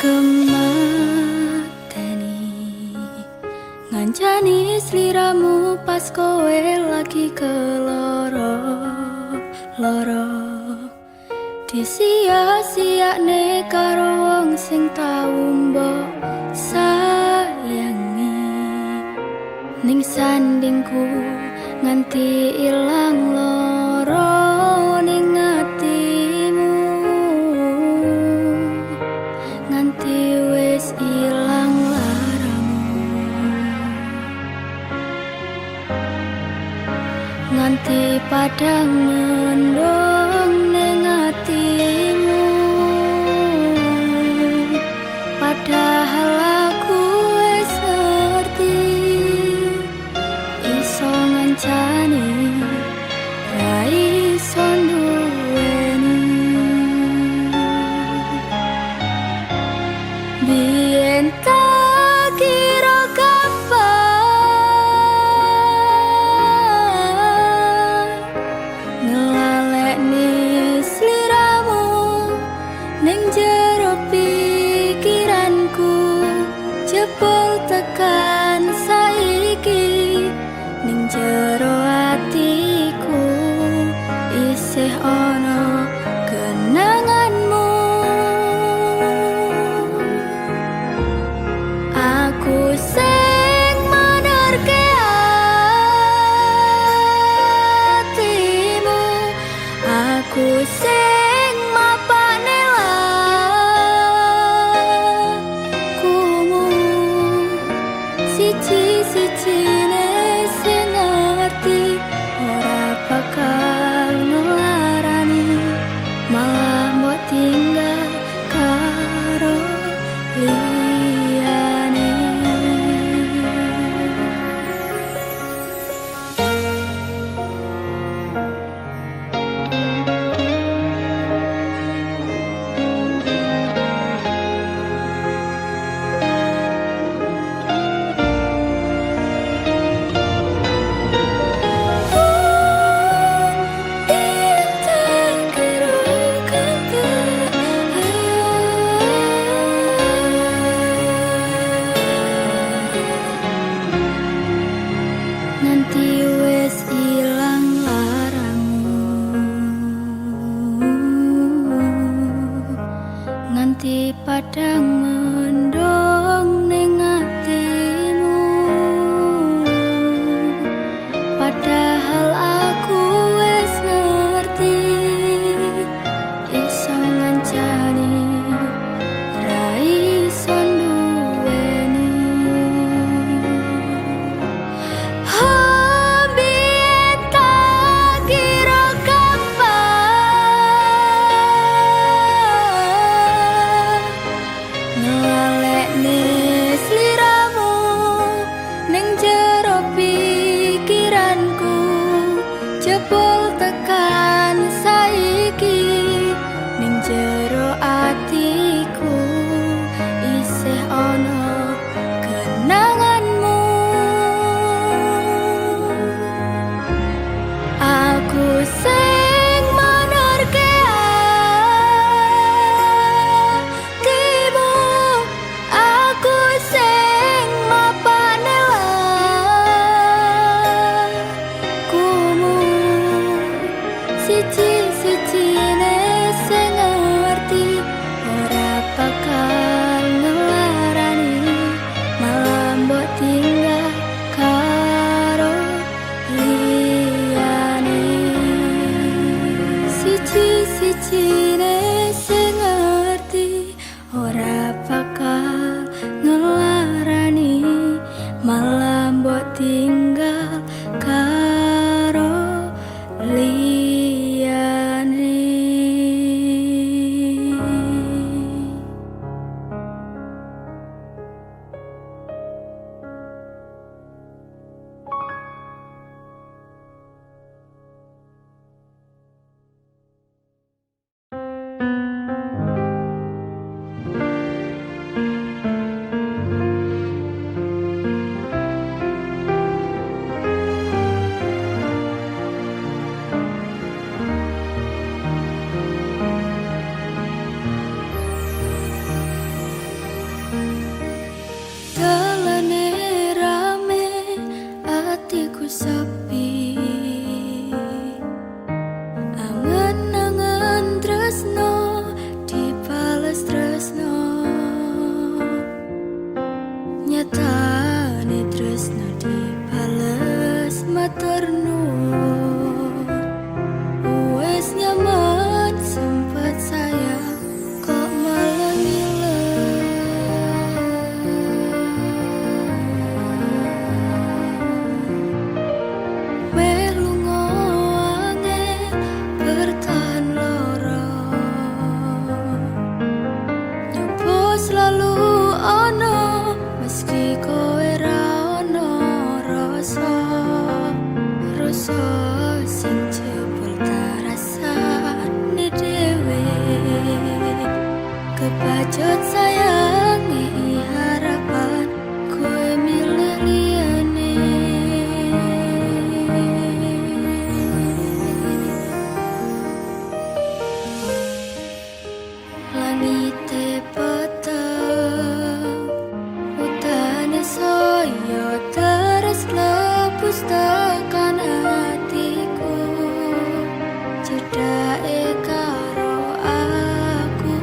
kemateni ngancani sliramu pas kowe lagi keloro-loro disia-siakne karo wong sing tau mbok sayangi ning sandingku nganti ilang loro ning atimu nganti wis ilang laramu nganti padang mendung ning atimu padahal aku wis ngerti iso ngancani ra iso duweni biyen tak kira gampang ngelalekne sliramu ning jero pikiranku jebol tekan saiki ning jero atiku isih ana kenanganmu aku sing menerke atimu aku sing mapane lakumu siji-sijine sing ngerti ora bakal ngelarani malah mbok tinggal karo liyane nanti wis ilang laramu nganti padang mendung ning atimu padahal aku wis ngerti iso ngancani ra iso duweni biyen tak kira gampang ngelalekne Mesti kowe ra ono rasa sing jebul tarasane dhewe kebacut sayangi harapan kowe milih liyane langite peteng utane soyo terus lebus tekan hatiku cedake karo aku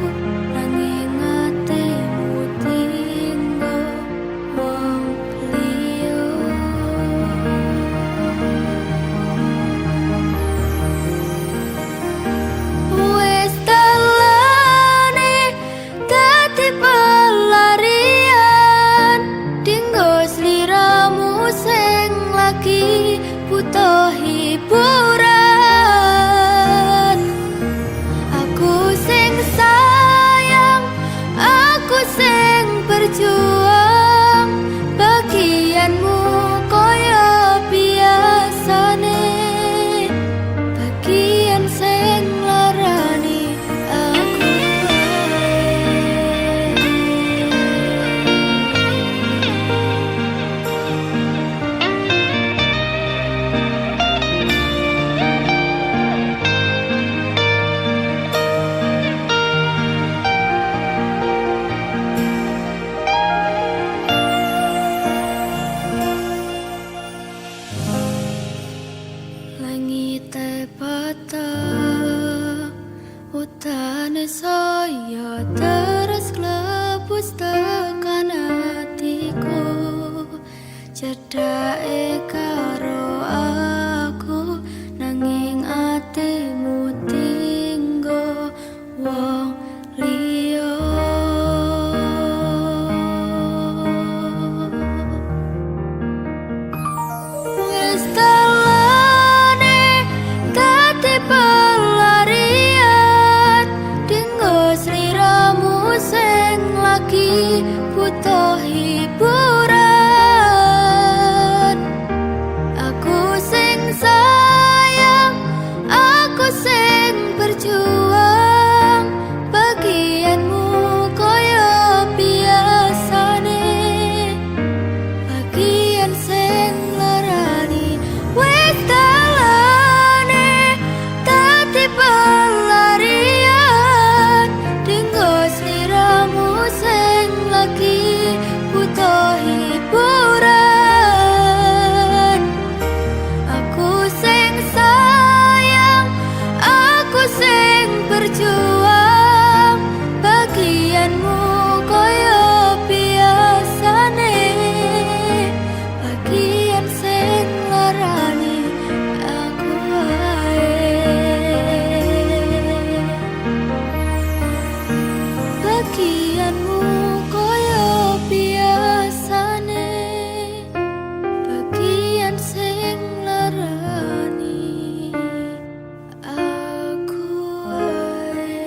nanging atimu tinggo wong liya wis telane dadi pelarian dinggo sliramu sing lagi butuh hiburan aku sing sayang aku sing berjuang bagianmu koyo biasane bagian sing larani aku langite peteng utane saya terus klebus tekan hatiku cedake karo aku nanging atimu tinggo wong liya wis telane dadi pelarian dinggo sliramu sing lagi butuh hiburan aku sing sayang aku sing berjuang bagianmu koyo biasane bagian sing larani wis telane dadi pelarian dinggo sliramu sing lagi butuh hiburan aku sing sayang aku sing berjuang bagianmu koyo biasane bagian sing larani aku wae bagianmu koyo biasane bagian sing larani aku wae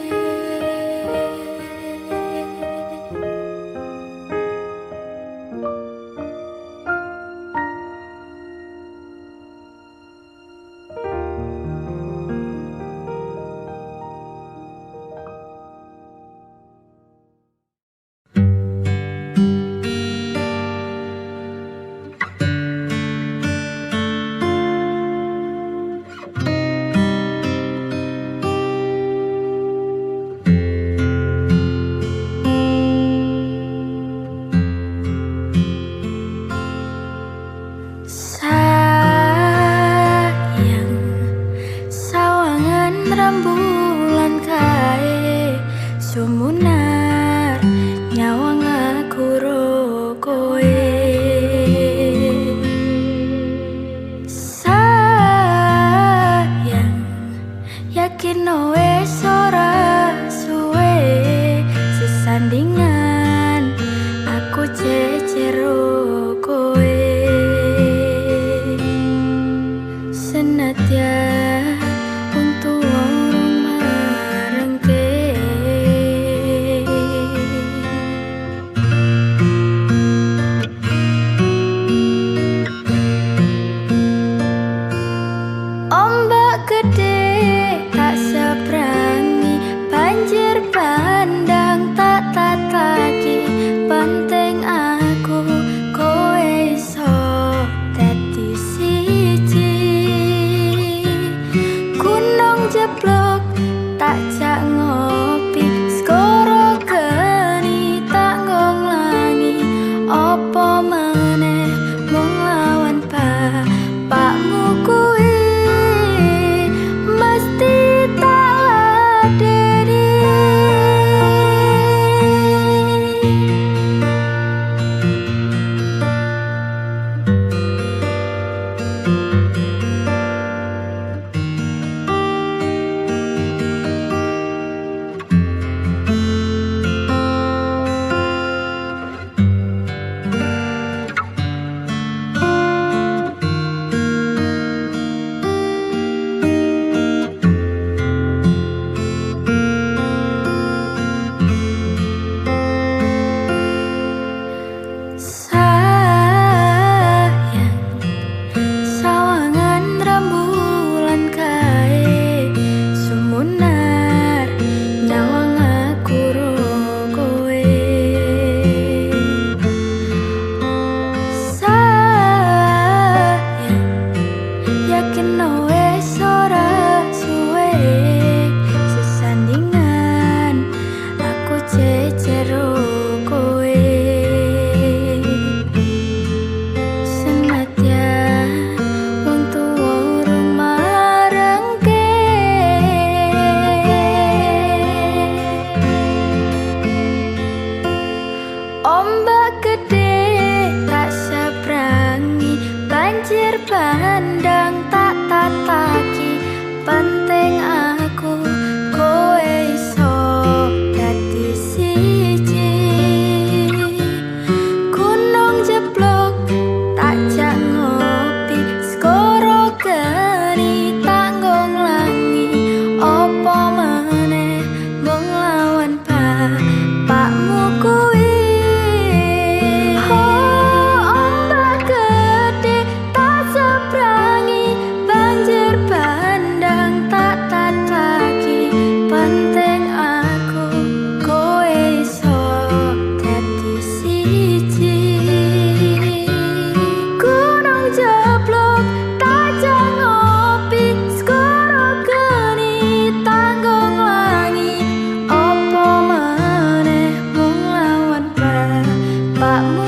awakmu